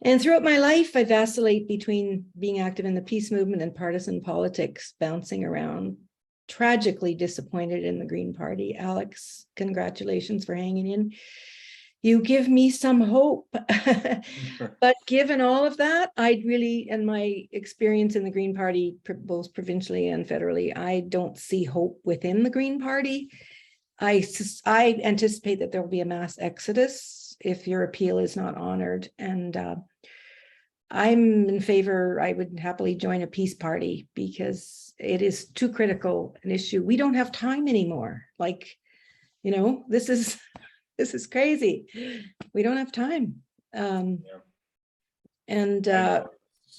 And throughout my life, I vacillate between being active in the peace movement and partisan politics, bouncing around, tragically disappointed in the Green Party. Alex, congratulations for hanging in. You give me some hope. But given all of that, I'd really, and my experience in the Green Party, both provincially and federally, I don't see hope within the Green Party. I anticipate that there will be a mass exodus if your appeal is not honored. And I'm in favor, I would happily join a peace party because it is too critical an issue. We don't have time anymore. Like, you know, this is crazy. We don't have time. And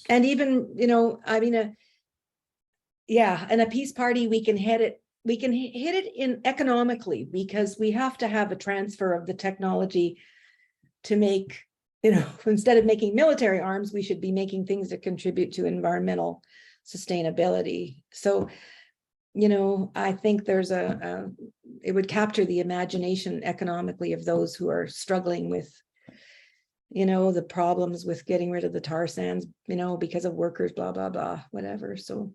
even, you know, I mean, and a peace party, we can hit it in economically, because we have to have a transfer of the technology to make, you know, instead of making military arms, we should be making things that contribute to environmental sustainability. So, you know, I think there's it would capture the imagination economically of those who are struggling with, you know, the problems with getting rid of the tar sands, you know, because of workers, blah, blah, blah, whatever. So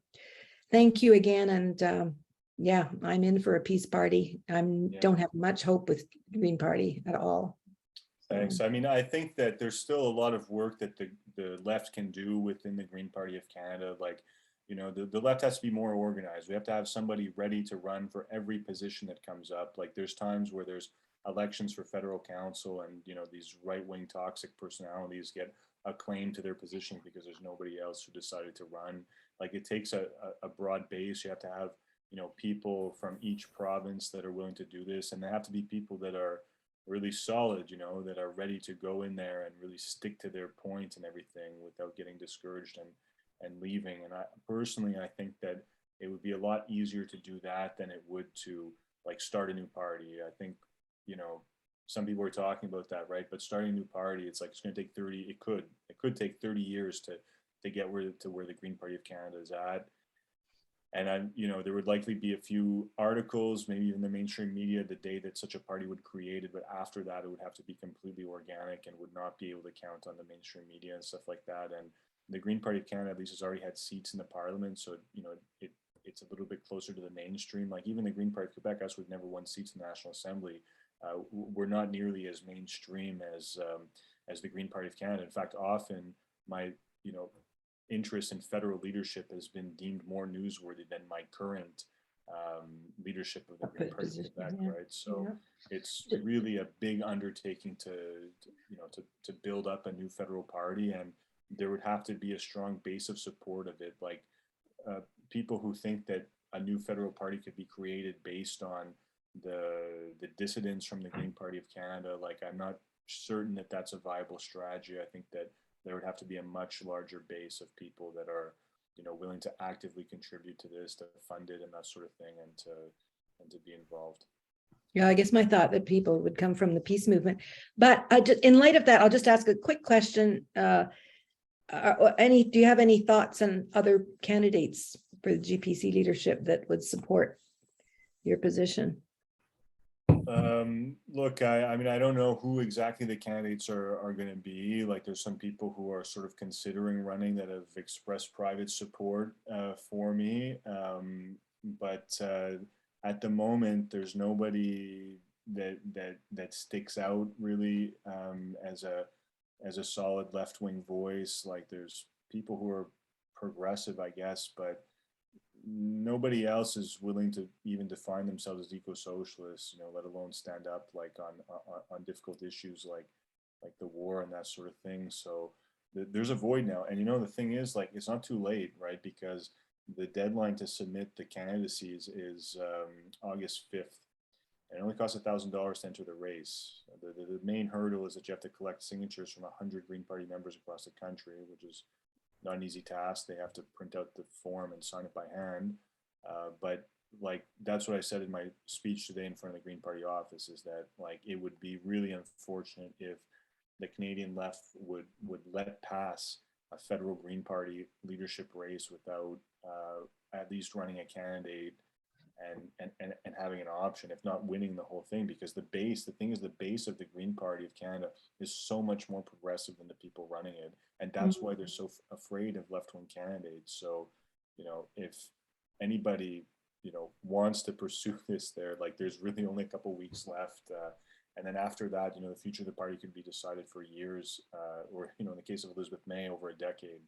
thank you again. And yeah, I'm in for a peace party. Don't have much hope with Green Party at all. Thanks. I mean, I think that there's still a lot of work that the left can do within the Green Party of Canada. Like, you know, the left has to be more organized. We have to have somebody ready to run for every position that comes up. Like, there's times where there's elections for federal council and, you know, these right-wing toxic personalities get a claim to their position because there's nobody else who decided to run. Like, it takes a broad base. You have to have, you know, people from each province that are willing to do this, and they have to be people that are really solid, you know, that are ready to go in there and really stick to their point and everything without getting discouraged and leaving. And I think that it would be a lot easier to do that than it would to like start a new party. I think, you know, some people are talking about that, right? But starting a new party, it's like it's going to take it could take 30 years to get to where the Green Party of Canada is at. And you know, there would likely be a few articles, maybe even the mainstream media, the day that such a party would create it. But after that, it would have to be completely organic and would not be able to count on the mainstream media and stuff like that. And the Green Party of Canada, at least, has already had seats in the Parliament, so you know it's a little bit closer to the mainstream. Like even the Green Party of Quebec, us, we've never won seats in the National Assembly. We're not nearly as mainstream as the Green Party of Canada. In fact, often my interest in federal leadership has been deemed more newsworthy than my current leadership of the Green Party of Quebec, right? So it's really a big undertaking to build up a new federal party, and there would have to be a strong base of support of it. Like people who think that a new federal party could be created based on the dissidents from the Green Party of Canada, like I'm not certain that that's a viable strategy. I think that there would have to be a much larger base of people that are, willing to actively contribute to this, to fund it and that sort of thing, and to be involved. Yeah, I guess my thought that people would come from the peace movement. But in light of that, I'll just ask a quick question. Do you have any thoughts on other candidates for the GPC leadership that would support your position? Look, I mean, I don't know who exactly the candidates are going to be. Like, there's some people who are sort of considering running that have expressed private support for me. But at the moment, there's nobody that sticks out really as a solid left-wing voice. Like, there's people who are progressive, I guess, but nobody else is willing to even define themselves as eco-socialists, let alone stand up like on difficult issues like the war and that sort of thing. So there's a void now. And the thing is, like, it's not too late, right? Because the deadline to submit the candidacies is August 5th. It only costs $1,000 to enter the race. The main hurdle is that you have to collect signatures from 100 Green Party members across the country, which is not an easy task. They have to print out the form and sign it by hand. But like, that's what I said in my speech today in front of the Green Party office, is that like, it would be really unfortunate if the Canadian left would let pass a federal Green Party leadership race without at least running a candidate and having an option, if not winning the whole thing. Because the base of the Green Party of Canada is so much more progressive than the people running it, and that's why they're so afraid of left-wing candidates. So if anybody wants to pursue this, there's really only a couple weeks left, and then after that, the future of the party could be decided for years, or in the case of Elizabeth May, over a decade.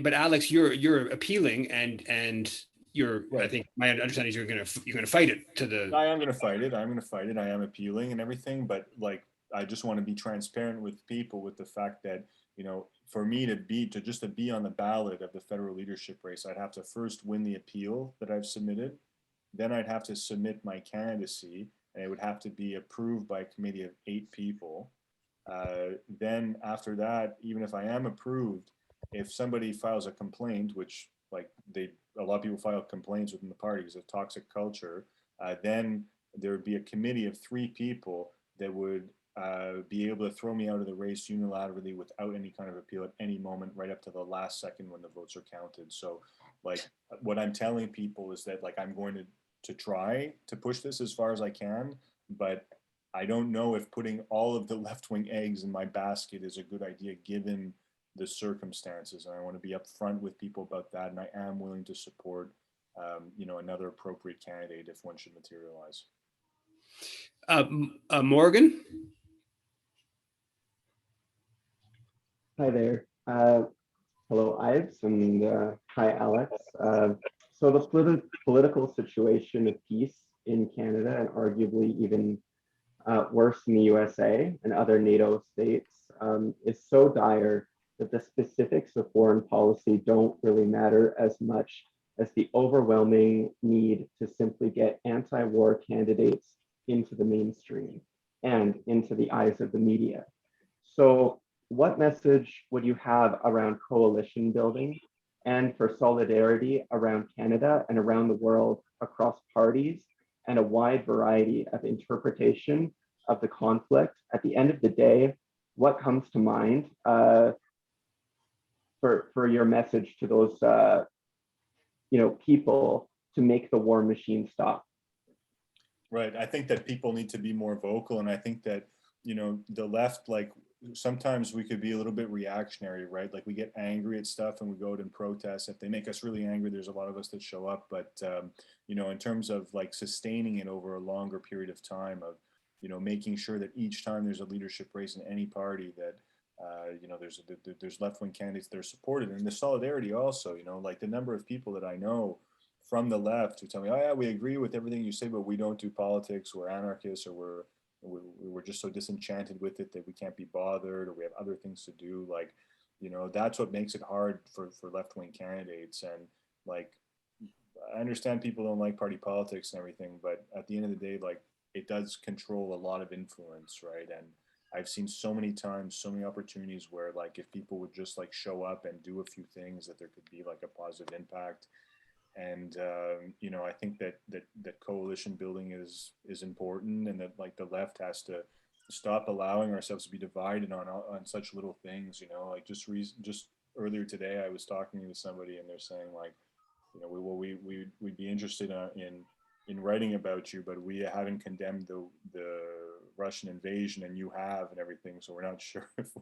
But Alex, you're appealing, and you're right. I think my understanding is you're gonna fight it to the. I am gonna fight it. I am appealing and everything, but like, I just want to be transparent with people with the fact that for me to be on the ballot of the federal leadership race, I'd have to first win the appeal that I've submitted, then I'd have to submit my candidacy, and it would have to be approved by a committee of 8 people. Then after that, even if I am approved, if somebody files a complaint, which like a lot of people file complaints within the party because of toxic culture, then there would be a committee of 3 people that would be able to throw me out of the race unilaterally without any kind of appeal at any moment, right up to the last second when the votes are counted. So like, what I'm telling people is that like, I'm going to try to push this as far as I can, but I don't know if putting all of the left-wing eggs in my basket is a good idea given the circumstances. And I want to be upfront with people about that. And I am willing to support, another appropriate candidate if one should materialize. Morgan? Hi there. Hello, Ives, and hi, Alex. So the political situation of peace in Canada, and arguably even worse in the USA and other NATO states, is so dire that the specifics of foreign policy don't really matter as much as the overwhelming need to simply get anti-war candidates into the mainstream and into the eyes of the media. So what message would you have around coalition building and for solidarity around Canada and around the world across parties and a wide variety of interpretation of the conflict? At the end of the day, what comes to mind for your message to those people to make the war machine stop? Right. I think that people need to be more vocal, and I think that the left, like, sometimes we could be a little bit reactionary, right? Like, we get angry at stuff and we go out and protest. If they make us really angry, there's a lot of us that show up. But in terms of like sustaining it over a longer period of time, of making sure that each time there's a leadership race in any party, that there's left-wing candidates that are supported, and the solidarity also. Like, the number of people that I know from the left who tell me, "Oh yeah, we agree with everything you say, but we don't do politics. We're anarchists, or we're just so disenchanted with it that we can't be bothered, or we have other things to do." Like, that's what makes it hard for left-wing candidates. And like, I understand people don't like party politics and everything, but at the end of the day, like, it does control a lot of influence, right? And I've seen so many times, so many opportunities where, like, if people would just like show up and do a few things, that there could be like a positive impact. And I think that coalition building is important, and that like the left has to stop allowing ourselves to be divided on such little things. Like, just earlier today, I was talking to somebody, and they're saying like, we'd be interested in writing about you, but we haven't condemned the Russian invasion, and you have, and everything. So we're not sure if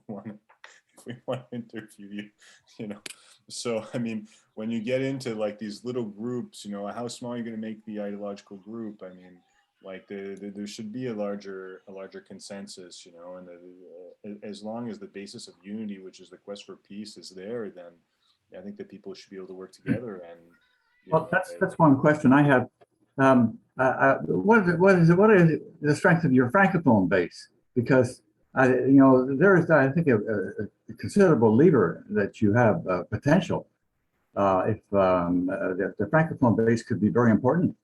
we want to interview you. So I mean, when you get into like these little groups, how small are you going to make the ideological group? I mean, like, there should be a larger consensus, and as long as the basis of unity, which is the quest for peace, is there, then I think that people should be able to work together. And Well, that's one question I have. What is the strength of your francophone base? Because there is, I think, a considerable lever that you have potential. If the francophone base could be very important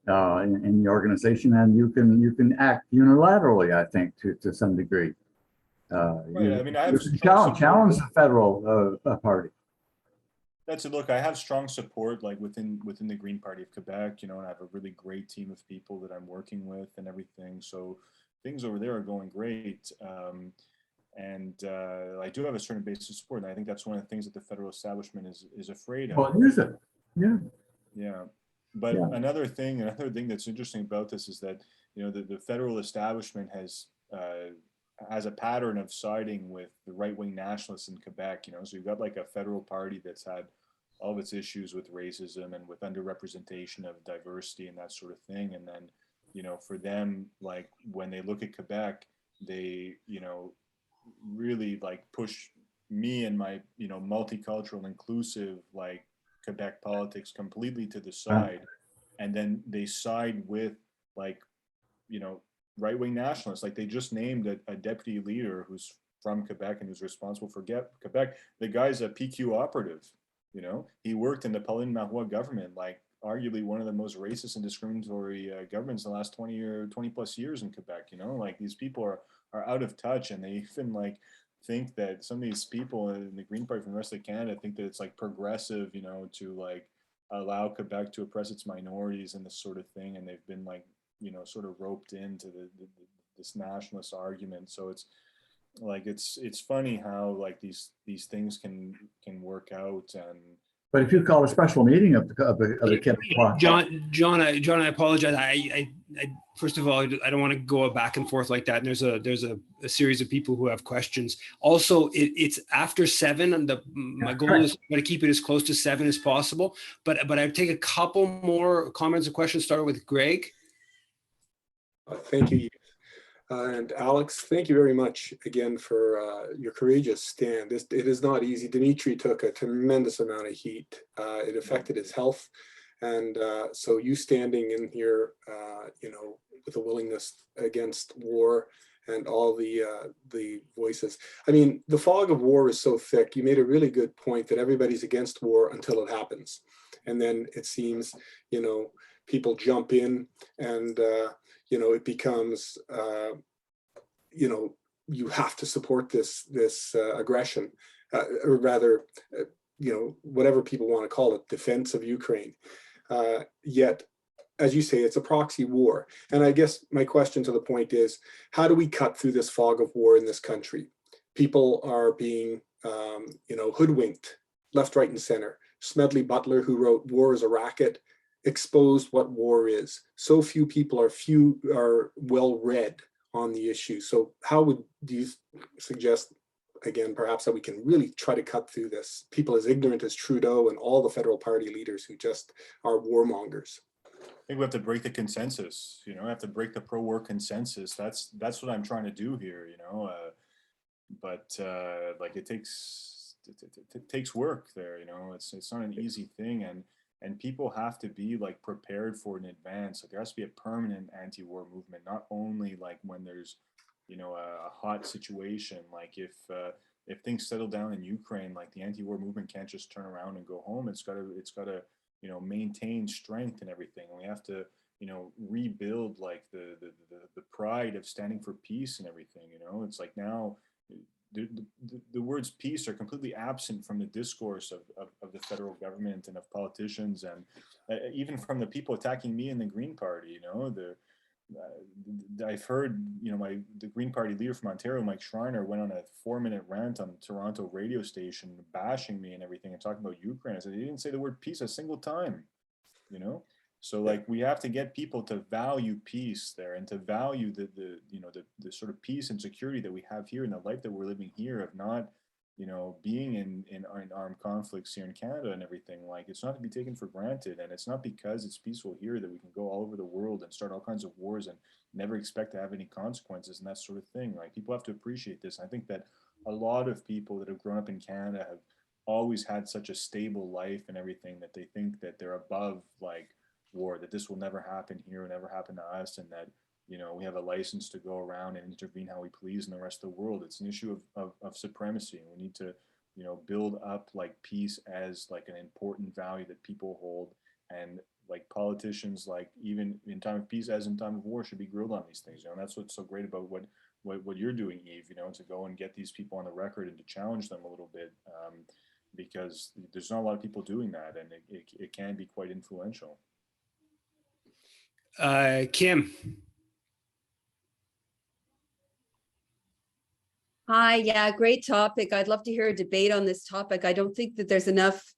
in the organization, and you can act unilaterally, I think, to some degree. Right. I mean, I you have can challenge the federal party. That's it. Look, I have strong support like within the Green Party of Quebec, and I have a really great team of people that I'm working with and everything. So things over there are going great. And I do have a certain base of support, and I think that's one of the things that the federal establishment is afraid of. Well, use it. Yeah. Yeah. But another thing that's interesting about this is that the federal establishment has a pattern of siding with the right-wing nationalists in Quebec. So you've got like a federal party that's had all of its issues with racism and with underrepresentation of diversity and that sort of thing. And then, for them, like when they look at Quebec, they, really like push me and my, multicultural, inclusive, like Quebec politics completely to the side. And then they side with like, right-wing nationalists. Like they just named a deputy leader who's from Quebec and who's responsible for Quebec. The guy's a PQ operative. He worked in the Pauline Marois government, like arguably one of the most racist and discriminatory governments in the last 20 plus years in Quebec. Like these people are out of touch, and they even like think that some of these people in the Green Party from the rest of Canada think that it's like progressive, to like allow Quebec to oppress its minorities and this sort of thing. And they've been like, sort of roped into this nationalist argument. So it's like it's funny how like these things can work out. And but if you call a special meeting of the Quebec, John, I apologize. I first of all, I don't want to go back and forth like that. And there's a series of people who have questions. Also, it's after 7, and my goal is to keep it as close to 7 as possible. But I take a couple more comments and questions. Starting with Greg. Thank you. And Alex, thank you very much again for your courageous stand. It is not easy. Dimitri took a tremendous amount of heat. It affected his health. And so you standing in here, with a willingness against war and all the voices. I mean, the fog of war is so thick. You made a really good point that everybody's against war until it happens. And then it seems, people jump in and, it becomes, you have to support this aggression, or rather, whatever people want to call it, defense of Ukraine. Yet, as you say, it's a proxy war. And I guess my question to the point is, how do we cut through this fog of war in this country? People are being, hoodwinked left, right, and center. Smedley Butler, who wrote War is a Racket, exposed what war is. So few people are well read on the issue. So how do you suggest, again, perhaps that we can really try to cut through this? People as ignorant as Trudeau and all the federal party leaders who just are warmongers. I think we have to break the consensus, we have to break the pro-war consensus. That's what I'm trying to do here, but like it takes work there, it's not an easy thing. And people have to be like prepared for it in advance. Like there has to be a permanent anti-war movement, not only like when there's, a hot situation. Like if things settle down in Ukraine, like the anti-war movement can't just turn around and go home. It's gotta, maintain strength and everything. And we have to, rebuild like the pride of standing for peace and everything. It's like now, the words peace are completely absent from the discourse of the federal government and of politicians, and even from the people attacking me in the Green Party. I've heard, the Green Party leader from Ontario, Mike Schreiner, went on a 4-minute rant on Toronto radio station bashing me and everything and talking about Ukraine. I said, he didn't say the word peace a single time, So like we have to get people to value peace there, and to value the sort of peace and security that we have here in the life that we're living here, of not, being in armed conflicts here in Canada and everything. Like it's not to be taken for granted, and it's not because it's peaceful here that we can go all over the world and start all kinds of wars and never expect to have any consequences and that sort of thing. Like people have to appreciate this. I think that a lot of people that have grown up in Canada have always had such a stable life and everything that they think that they're above like war, that this will never happen here, will never happen to us, and that, you know, we have a license to go around and intervene how we please in the rest of the world. It's an issue of supremacy, and we need to, you know, build up like peace as like an important value that people hold, and like politicians, like even in time of peace as in time of war, should be grilled on these things. You know, and that's what's so great about what you're doing, Eve. You know, to go and get these people on the record and to challenge them a little bit, because there's not a lot of people doing that, and it can be quite influential. Kim. Hi, yeah, great topic. I'd love to hear a debate on this topic. I don't think that there's enough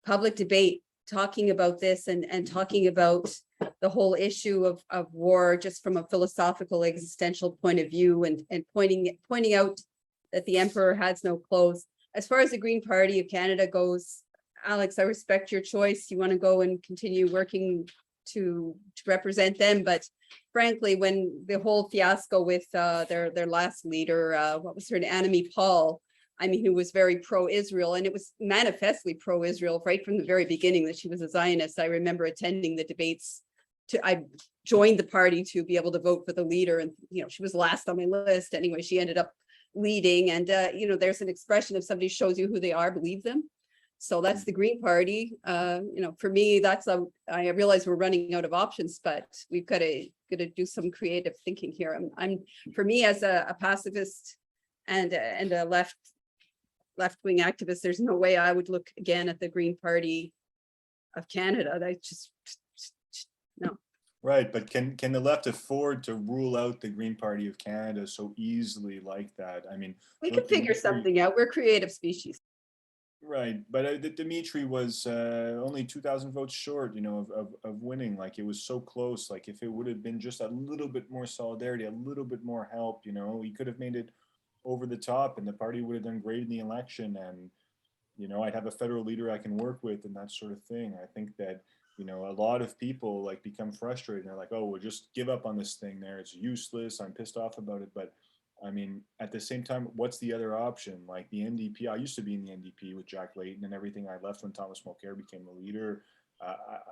public debate talking about this and talking about the whole issue of war just from a philosophical existential point of view, and pointing out that the emperor has no clothes. As far as the Green Party of Canada goes, Alex, I respect your choice. You want to go and continue working to represent them, but frankly, when the whole fiasco with their last leader, what was her name, Annamie Paul, I mean, who was very pro-Israel, and it was manifestly pro-Israel right from the very beginning that she was a Zionist. I remember attending the debates. I joined the party to be able to vote for the leader, and you know, she was last on my list. Anyway, she ended up leading, and you know, there's an expression: if somebody shows you who they are, believe them. So that's the Green Party. You know, for me, I realize we're running out of options, but we've got to do some creative thinking here. For me, as a pacifist and a left-wing activist, there's no way I would look again at the Green Party of Canada. I just no. Right, but can the left afford to rule out the Green Party of Canada so easily like that? I mean, we can figure something out. We're a creative species. Right, but Dimitri was only 2,000 votes short, you know, of winning. Like, it was so close. Like, if it would have been just a little bit more solidarity, a little bit more help, you know, he could have made it over the top, and the party would have done great in the election. And, you know, I'd have a federal leader I can work with and that sort of thing. I think that, you know, a lot of people like become frustrated. And they're like, oh, we'll just give up on this thing there. It's useless. I'm pissed off about it. But I mean, at the same time, what's the other option? Like the NDP, I used to be in the NDP with Jack Layton and everything. I left when Thomas Mulcair became the leader.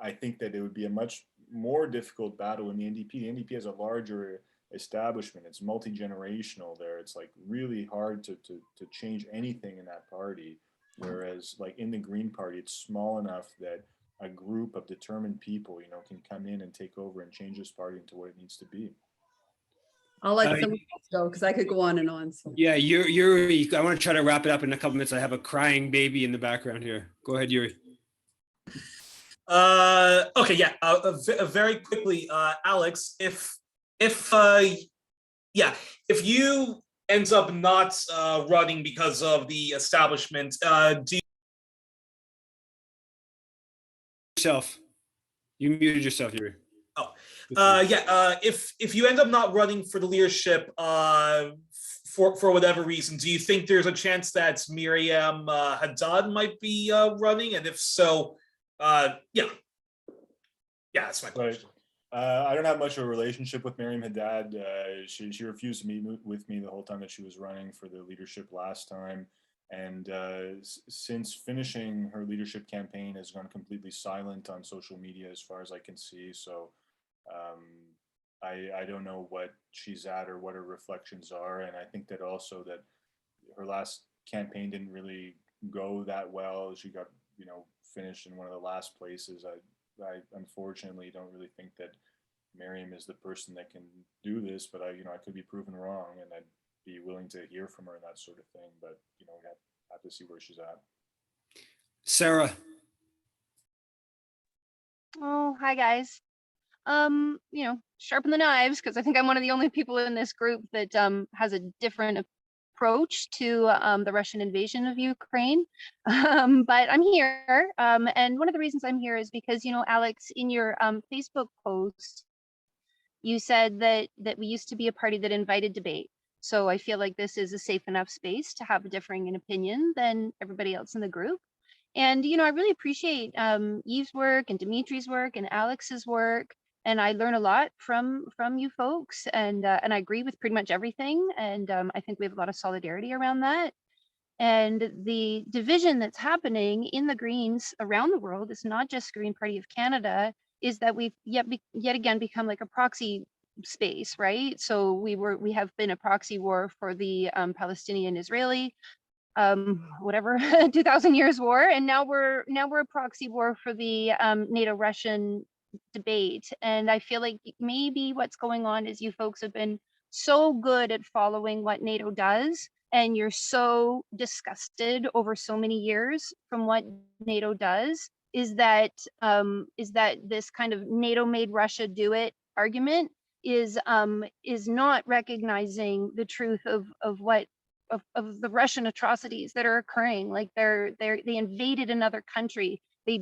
I think that it would be a much more difficult battle in the NDP. The NDP has a larger establishment. It's multi-generational there. It's like really hard to change anything in that party. Whereas like in the Green Party, it's small enough that a group of determined people, you know, can come in and take over and change this party into what it needs to be. I'll let someone else go because I could go on and on. So. Yeah, Yuri, I want to try to wrap it up in a couple minutes. I have a crying baby in the background here. Go ahead, Yuri. Okay, yeah. Very quickly, Alex, if you ends up not running because of the establishment, do you muted yourself, Yuri. If you end up not running for the leadership for whatever reason, do you think there's a chance that Miriam Haddad might be running? And if so, that's my question. I don't have much of a relationship with Miriam Haddad. She refused to meet with me the whole time that she was running for the leadership last time. And since finishing her leadership campaign has gone completely silent on social media as far as I can see. So I don't know what she's at or what her reflections are. And I think that also that her last campaign didn't really go that well. She got, you know, finished in one of the last places. I unfortunately don't really think that Miriam is the person that can do this, but I could be proven wrong, and I'd be willing to hear from her and that sort of thing. But we have to see where she's at. Sarah. Oh, hi guys. Sharpen the knives, because I think I'm one of the only people in this group that has a different approach to the Russian invasion of Ukraine. But I'm here, and one of the reasons I'm here is because, Alex, in your Facebook post, you said that we used to be a party that invited debate. So I feel like this is a safe enough space to have a differing opinion than everybody else in the group. And, I really appreciate Eve's work and Dimitri's work and Alex's work. And I learn a lot from you folks, and I agree with pretty much everything. And I think we have a lot of solidarity around that. And the division that's happening in the Greens around the world, it's not just Green Party of Canada, is that we've yet again become like a proxy space, right? So we have been a proxy war for the Palestinian-Israeli, whatever 2000 years war, and now we're a proxy war for the NATO-Russian debate. And I feel like maybe what's going on is you folks have been so good at following what NATO does, and you're so disgusted over so many years from what NATO does, is that this kind of NATO made Russia do it argument is not recognizing the truth of what of the Russian atrocities that are occurring. Like they invaded another country. They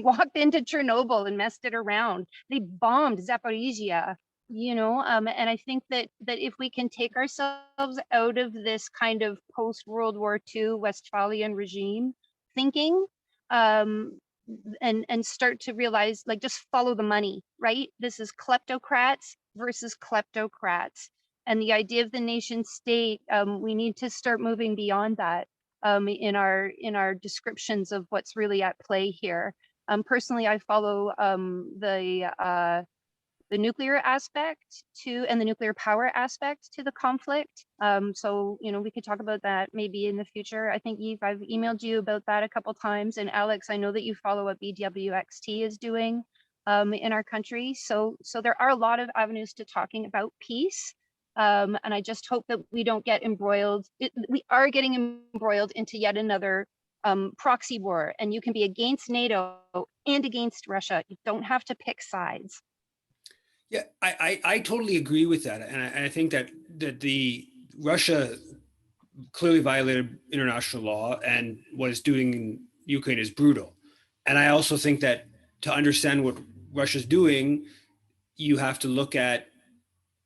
walked into Chernobyl and messed it around. They bombed Zaporizhia, you know, and I think that if we can take ourselves out of this kind of post-World War II Westphalian regime thinking, and start to realize, like, just follow the money, right? This is kleptocrats versus kleptocrats. And the idea of the nation state, we need to start moving beyond that in our descriptions of what's really at play here. Personally, I follow the nuclear aspect and the nuclear power aspect to the conflict. So, you know, we could talk about that maybe in the future. I think I've emailed you about that a couple times. And Alex, I know that you follow what BWXT is doing in our country. So there are a lot of avenues to talking about peace. And I just hope that we don't get embroiled. We are getting embroiled into yet another proxy war, and you can be against NATO and against Russia. You don't have to pick sides. Yeah, I totally agree with that, and I think that the Russia clearly violated international law, and what it's doing in Ukraine is brutal. And I also think that to understand what Russia's doing, you have to look at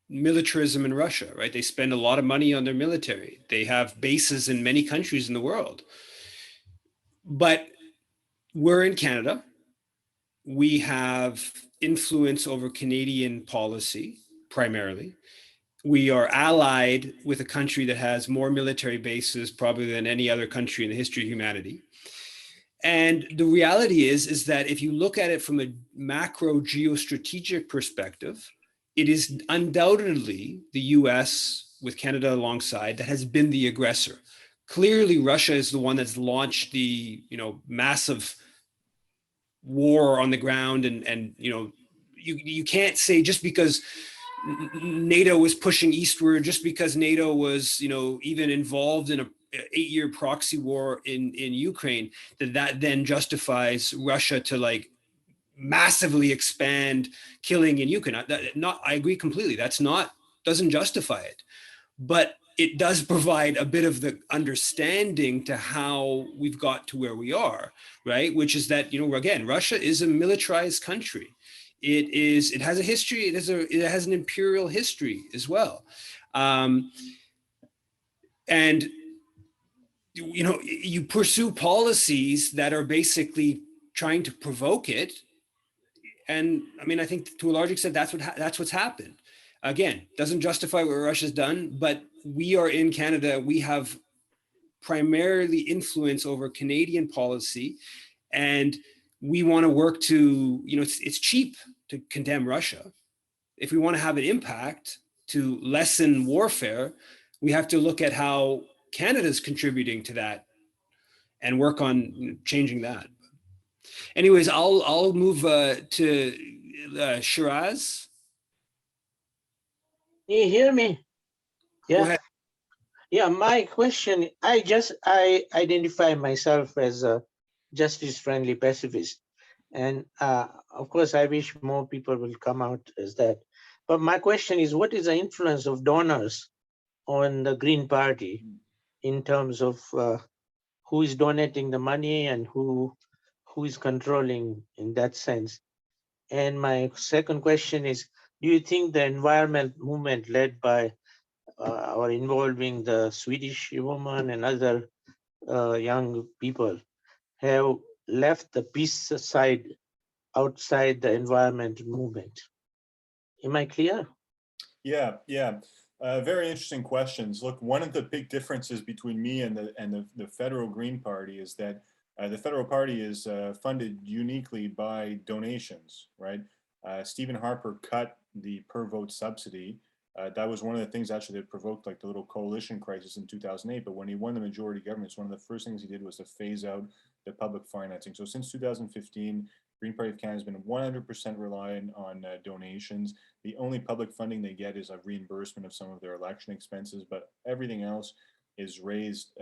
militarism in Russia, right? They spend a lot of money on their military. They have bases in many countries in the world. But we're in Canada. We have influence over Canadian policy, primarily. We are allied with a country that has more military bases probably than any other country in the history of humanity. And the reality is that if you look at it from a macro geostrategic perspective, it is undoubtedly the US, with Canada alongside, that has been the aggressor. Clearly, Russia is the one that's launched the, you know, massive war on the ground, and you know, you can't say just because NATO was pushing eastward, just because NATO was, you know, even involved in a 8-year proxy war in Ukraine, that then justifies Russia to like massively expand killing in Ukraine. I agree completely. Doesn't justify it, but it does provide a bit of the understanding to how we've got to where we are, right? Which is that, you know, again, Russia is a militarized country. It has a history. It has an imperial history as well, and you know, you pursue policies that are basically trying to provoke it. And I mean, I think to a large extent, that's what's happened. Again, doesn't justify what Russia's done, but we are in Canada. We have primarily influence over Canadian policy, and we want to work to, you know, it's cheap to condemn Russia. If we want to have an impact to lessen warfare, we have to look at how Canada's contributing to that and work on changing that. Anyways, I'll move to Shiraz. Can you hear me? Yeah. Go ahead. Yeah, my question, I identify myself as a justice-friendly pacifist. And of course, I wish more people will come out as that. But my question is, what is the influence of donors on the Green Party in terms of who is donating the money and who is controlling in that sense? And my second question is, do you think the environment movement led by or involving the Swedish woman and other young people have left the peace side outside the environment movement? Am I clear? Yeah. Very interesting questions. Look, one of the big differences between me and the federal Green Party is that the federal party is funded uniquely by donations, right? Stephen Harper cut the per vote subsidy. That was one of the things actually that provoked like the little coalition crisis in 2008. But when he won the majority government, one of the first things he did was to phase out the public financing. So since 2015, Green Party of Canada has been 100% reliant on donations. The only public funding they get is a reimbursement of some of their election expenses, but everything else is raised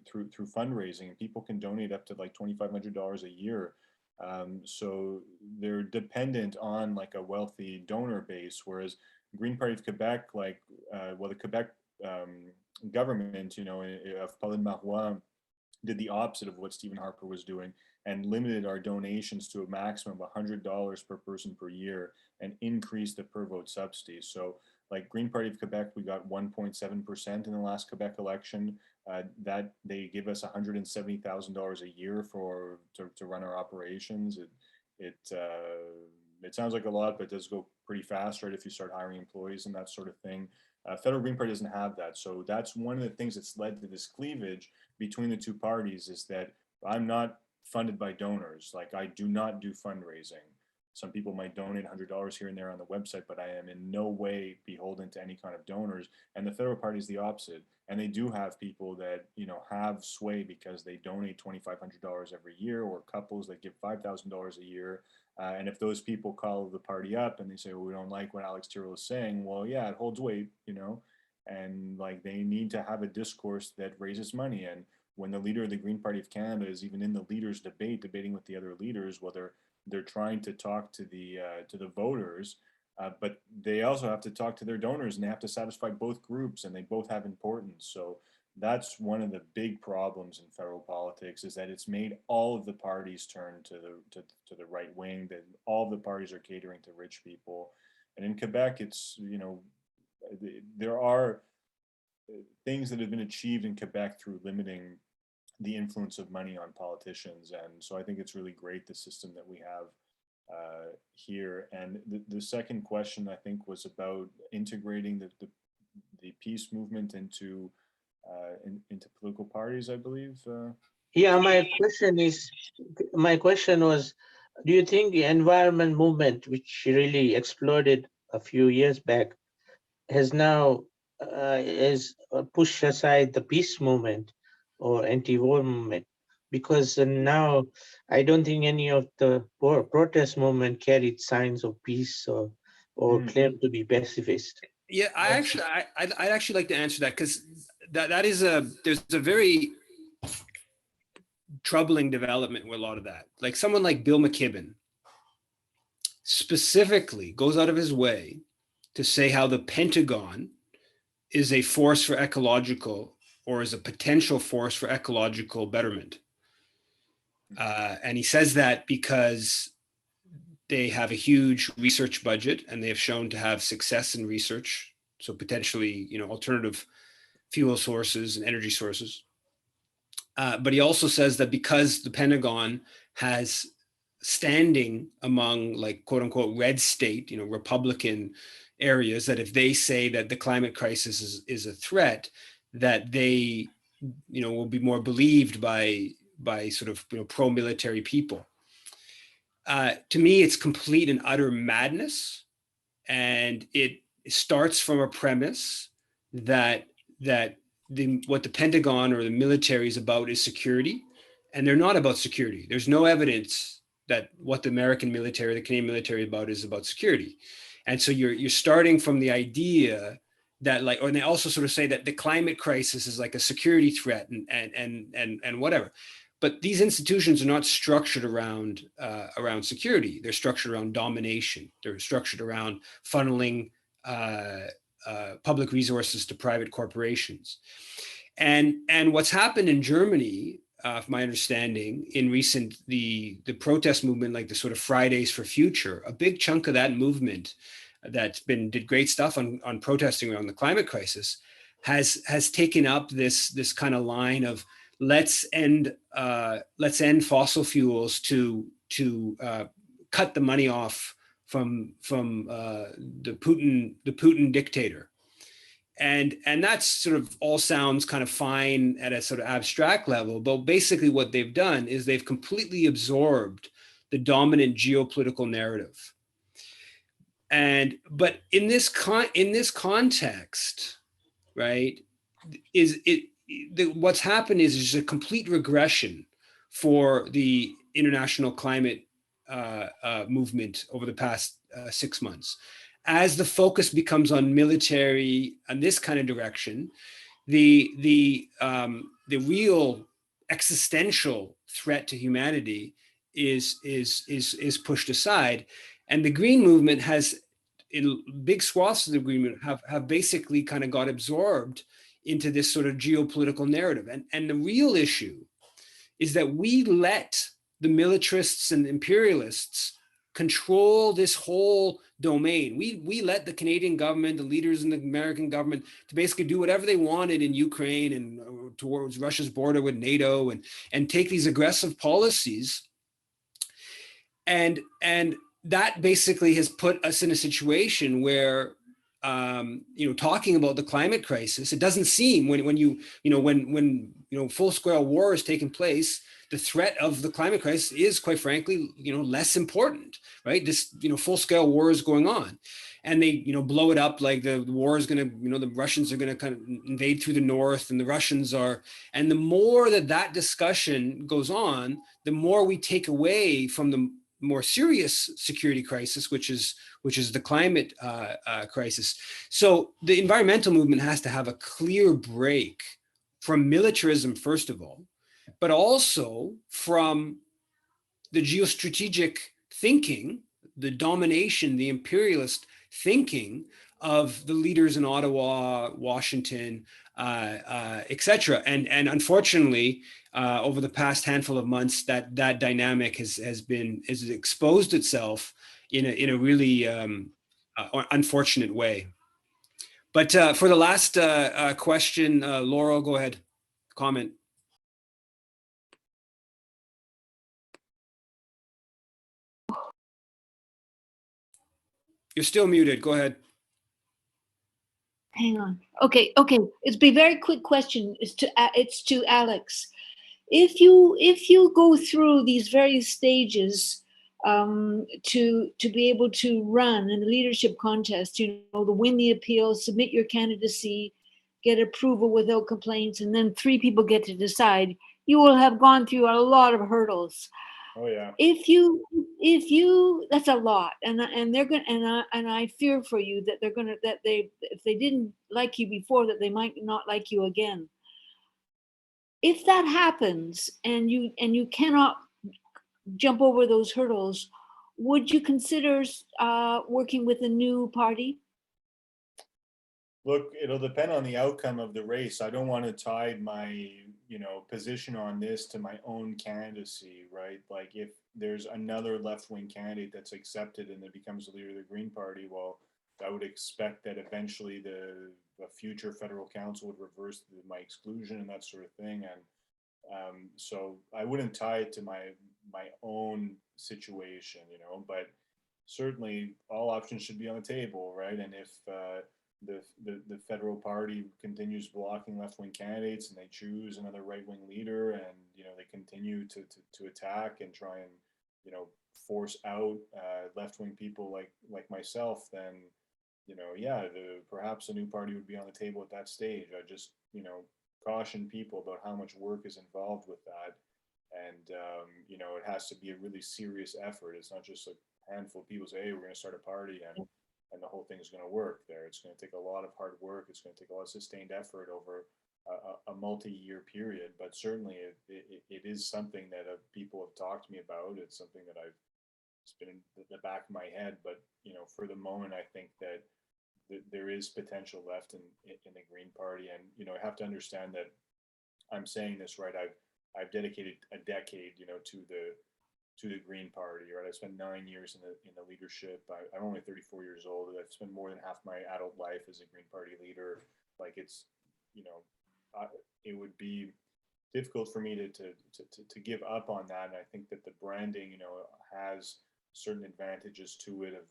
through fundraising, and people can donate up to like $2,500 a year. So they're dependent on like a wealthy donor base, whereas Green Party of Quebec, like, well, the Quebec government, you know, of Pauline Marois, did the opposite of what Stephen Harper was doing and limited our donations to a maximum of $100 per person per year and increased the per vote subsidy. So like Green Party of Quebec, we got 1.7% in the last Quebec election. That they give us $170,000 a year to run our operations. It sounds like a lot, but it does go pretty fast, right? If you start hiring employees and that sort of thing. Federal Green Party doesn't have that. So that's one of the things that's led to this cleavage between the two parties, is that I'm not funded by donors. Like, I do not do fundraising. Some people might donate $100 here and there on the website, but I am in no way beholden to any kind of donors. And the federal party is the opposite. And they do have people that, you know, have sway because they donate $2,500 every year, or couples that give $5,000 a year. And if those people call the party up and they say, well, we don't like what Alex Tyrrell is saying, well, yeah, it holds weight, you know, and like they need to have a discourse that raises money. And when the leader of the Green Party of Canada is even in the leaders' debate, debating with the other leaders, whether they're trying to talk to the voters, but they also have to talk to their donors, and they have to satisfy both groups, and they both have importance. So that's one of the big problems in federal politics, is that it's made all of the parties turn to the right wing, that all of the parties are catering to rich people. And in Quebec, it's, you know, there are things that have been achieved in Quebec through limiting the influence of money on politicians. And so I think it's really great, the system that we have here. And the second question, I think, was about integrating the peace movement into political parties, I believe. Yeah, my question was, do you think the environment movement, which really exploded a few years back, has now pushed aside the peace movement or anti-war movement? Because now I don't think any of the protest movement carried signs of peace or claimed to be pacifist. Yeah, I'd actually like to answer that, because there's a very troubling development with a lot of that. Like someone like Bill McKibben specifically goes out of his way to say how the Pentagon is a force for ecological, or is a potential force for ecological betterment. And he says that because they have a huge research budget and they have shown to have success in research. So potentially, you know, alternative fuel sources and energy sources. But he also says that because the Pentagon has standing among, like, quote unquote red state, you know, Republican areas, that if they say that the climate crisis is a threat, that they, you know, will be more believed by sort of, you know, pro-military people. To me, it's complete and utter madness, and it starts from a premise that what the Pentagon or the military is about is security, and they're not about security. There's no evidence that what the American military, the Canadian military is about security. And so you're starting from the idea that, like, or they also sort of say that the climate crisis is like a security threat and whatever. But these institutions are not structured around security. They're structured around domination. They're structured around funneling public resources to private corporations. And what's happened in Germany, from my understanding, in recent the protest movement, like the sort of Fridays for Future, a big chunk of that movement that's did great stuff on protesting around the climate crisis has taken up this kind of line of let's end fossil fuels to cut the money off from the Putin dictator. And that's sort of all sounds kind of fine at a sort of abstract level, but basically what they've done is they've completely absorbed the dominant geopolitical narrative. But in this context, right, what's happened is a complete regression for the international climate movement over the past 6 months. As the focus becomes on military and this kind of direction, the real existential threat to humanity is pushed aside, and the green movement has, in big swaths of the green movement, have basically kind of got absorbed into this sort of geopolitical narrative. And the real issue is that we let the militarists and imperialists control this whole domain. We let the Canadian government, the leaders in the American government, to basically do whatever they wanted in Ukraine and towards Russia's border with NATO, and take these aggressive policies. And that basically has put us in a situation where, talking about the climate crisis, it doesn't seem when full-scale war is taking place, the threat of the climate crisis is, quite frankly, less important, right? This, full-scale war is going on, and they, blow it up like the war is going to, the Russians are going to kind of invade through the north, and the Russians are, and the more that discussion goes on, the more we take away from the more serious security crisis, which is the climate crisis. So the environmental movement has to have a clear break from militarism, first of all, but also from the geostrategic thinking, the domination, the imperialist thinking of the leaders in Ottawa, Washington, etc. And unfortunately, over the past handful of months, that dynamic has exposed itself in a really unfortunate way. But for the last question, Laurel, go ahead, comment. You're still muted. Go ahead. Hang on. Okay. It's a very quick question. It's to Alex. If you go through these various stages to be able to run in the leadership contest, to win the appeal, submit your candidacy, get approval without complaints, and then 3 people get to decide, you will have gone through a lot of hurdles. Oh yeah. If you that's a lot, and they're going and I fear for you that if they didn't like you before, that they might not like you again. If that happens and you cannot jump over those hurdles, would you consider working with a new party? Look, it'll depend on the outcome of the race. I don't want to tie my, position on this to my own candidacy, right? Like if there's another left-wing candidate that's accepted and that becomes the leader of the Green Party, well, I would expect that eventually the future federal council would reverse my exclusion and that sort of thing. And so I wouldn't tie it to my own situation, but certainly all options should be on the table, right? And if the federal party continues blocking left-wing candidates and they choose another right-wing leader, and they continue to attack and try and force out left-wing people like myself, then perhaps a new party would be on the table at that stage. I just caution people about how much work is involved with that, and it has to be a really serious effort. It's not just a handful of people say, hey, we're going to start a party and the whole thing is going to work there. It's going to take a lot of hard work. It's going to take a lot of sustained effort over a multi-year period. But certainly it is something that people have talked to me about. It's something that it's been in the back of my head. But, for the moment, I think that there is potential left in the Green Party. And, I have to understand that I'm saying this right. I've dedicated a decade, to the Green Party, right? I spent 9 years in the leadership. I'm only 34 years old. I've spent more than half my adult life as a Green Party leader. Like it's, it would be difficult for me to give up on that. And I think that the branding, has certain advantages to it of,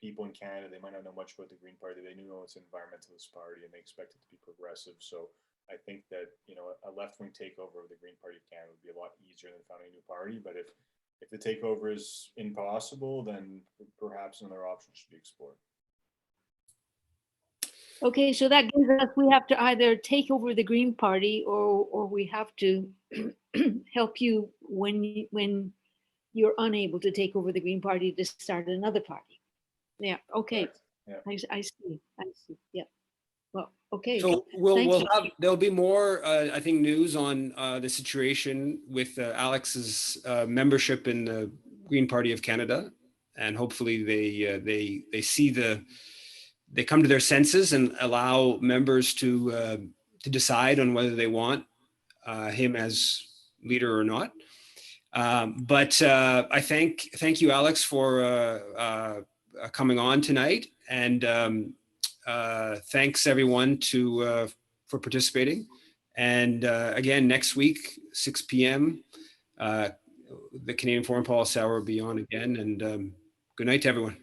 people in Canada, they might not know much about the Green Party. They do know it's an environmentalist party and they expect it to be progressive. So I think that, you know, a left-wing takeover of the Green Party of Canada would be a lot easier than founding a new party. But if the takeover is impossible, then perhaps another option should be explored. Okay, so that gives us, we have to either take over the Green Party or we have to help you when you're unable to take over the Green Party to start another party. Yeah, okay. Yeah. I see. Yeah. Well, okay. So there'll be more, I think, news on the situation with Alex's membership in the Green Party of Canada, and hopefully they see they come to their senses and allow members to decide on whether they want him as leader or not. But I thank you, Alex, for coming on tonight, and thanks everyone for participating. And again, next week, 6 p.m., the Canadian Foreign Policy Hour will be on again. And good night to everyone.